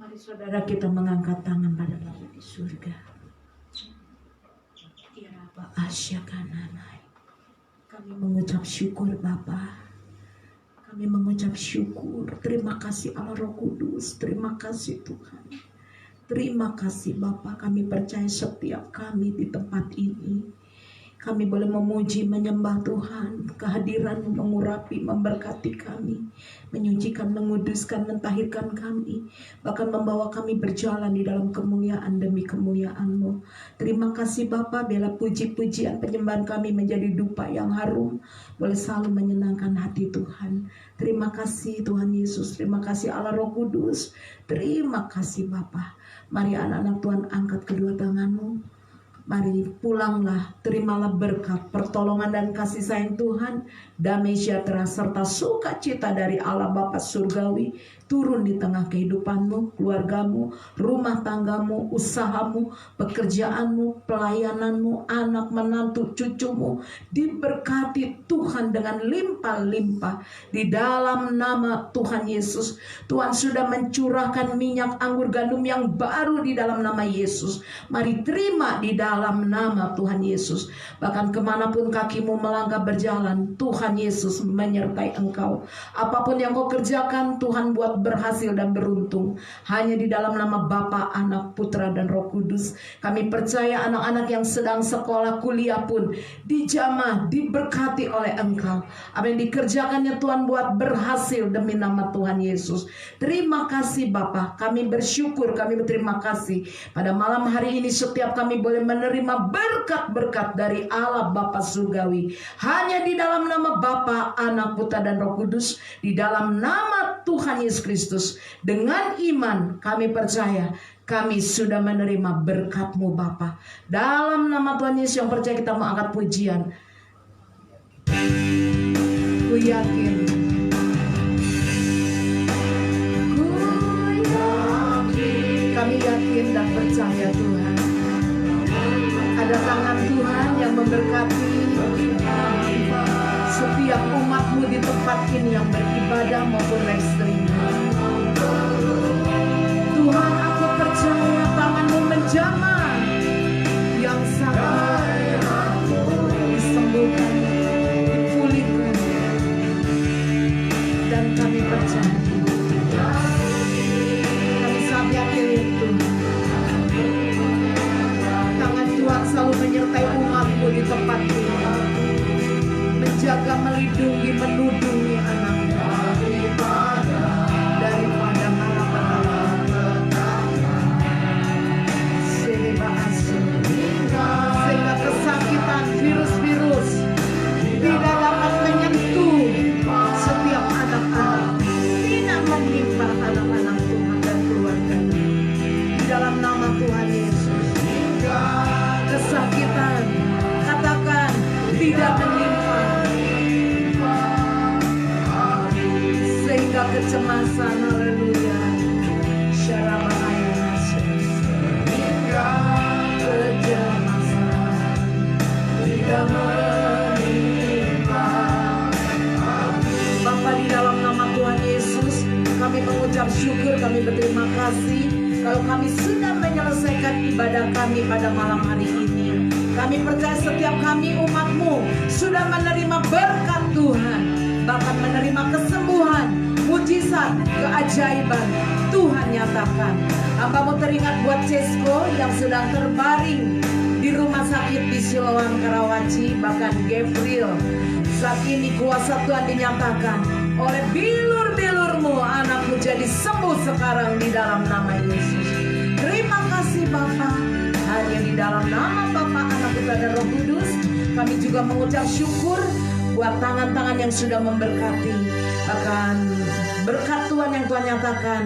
Mari saudara kita mengangkat tangan pada Bapa di surga. Ya Rabba Asyakananai. Kami mengucap syukur Bapa. Kami mengucap syukur. Terima kasih Allah Roh Kudus. Terima kasih Tuhan. Terima kasih Bapa. Kami percaya setiap kami di tempat ini, kami boleh memuji, menyembah Tuhan. Kehadiran mengurapi, memberkati kami, menyucikan, menguduskan, mentahirkan kami, bahkan membawa kami berjalan di dalam kemuliaan demi kemuliaan-Mu. Terima kasih Bapa, bela puji-pujian penyembahan kami menjadi dupa yang harum, boleh selalu menyenangkan hati Tuhan. Terima kasih Tuhan Yesus, terima kasih Allah Roh Kudus, terima kasih Bapa. Mari anak-anak Tuhan angkat kedua tangan-Mu. Mari pulanglah, terimalah berkat, pertolongan dan kasih sayang Tuhan, damai sejahtera serta sukacita dari Allah Bapa Surgawi turun di tengah kehidupanmu, keluargamu, rumah tanggamu, usahamu, pekerjaanmu, pelayananmu, anak menantu cucumu. Diberkati Tuhan dengan limpah-limpah di dalam nama Tuhan Yesus. Tuhan sudah mencurahkan minyak anggur gandum yang baru di dalam nama Yesus. Mari terima di dalam nama Tuhan Yesus. Bahkan kemanapun kakimu melangkah berjalan, Tuhan Yesus menyertai engkau. Apapun yang kau kerjakan, Tuhan buat berhasil dan beruntung. Hanya di dalam nama Bapa, Anak, Putra, dan Roh Kudus. Kami percaya anak-anak yang sedang sekolah kuliah pun dijamah, diberkati oleh engkau. Apa yang dikerjakannya Tuhan buat berhasil demi nama Tuhan Yesus. Terima kasih Bapa. Kami bersyukur, kami berterima kasih. Pada malam hari ini setiap kami boleh menerima berkat-berkat dari Allah Bapa Surgawi. Hanya di dalam nama Bapa, Anak, Putra, dan Roh Kudus. Di dalam nama Tuhan Yesus Kristus. Dengan iman kami percaya kami sudah menerima berkat-Mu Bapa. Dalam nama Tuhan Yesus yang percaya kita mau angkat pujian. Ku yakin. Kami yakin dan percaya Tuhan. Ada tangan Tuhan yang memberkati setiap umat-Mu di tempat ini yang beribadah maupun live streaming. Tuhan, aku percaya tangan-Mu menjamah yang sakit disembuhkan, dipulihkan, dan kami percaya kami sangat yakin itu tangan Tuhan selalu menyertai umat-Mu di tempat ini, menjaga melindungi kecemasan. Haleluya. Syarabahaya sehingga kecemasan tidak menimpa. Bapa, di dalam nama Tuhan Yesus, kami mengucap syukur, kami berterima kasih kalau kami sudah menyelesaikan ibadah kami pada malam hari ini. Kami percaya setiap kami umat-Mu sudah menerima berkat Tuhan, bahkan menerima kesembuhan, mujizat, keajaiban Tuhan nyatakan. Hamba-Mu teringat buat Cesko yang sedang terbaring di rumah sakit di Siloam, Karawaci, bahkan Gabriel. Saat ini kuasa Tuhan dinyatakan oleh bilur-bilur-Mu, anakmu jadi sembuh sekarang di dalam nama Yesus. Terima kasih Bapa. Hanya di dalam nama Bapa, Anak, Putra dan Roh Kudus, kami juga mengucap syukur buat tangan-tangan yang sudah memberkati. Bahkan berkat Tuhan yang Tuhan nyatakan,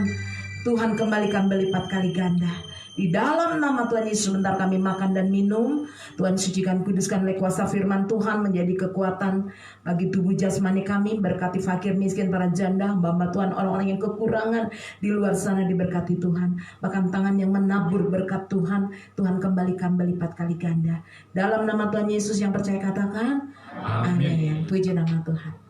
Tuhan kembalikan berlipat kali ganda. Di dalam nama Tuhan Yesus, sebentar kami makan dan minum. Tuhan sucikan, kuduskan oleh kuasa firman Tuhan menjadi kekuatan bagi tubuh jasmani kami. Berkati fakir, miskin, para janda, hamba Tuhan, orang-orang yang kekurangan di luar sana diberkati Tuhan. Bahkan tangan yang menabur berkat Tuhan, Tuhan kembalikan berlipat kali ganda. Dalam nama Tuhan Yesus yang percaya katakan, amin. Puji nama Tuhan.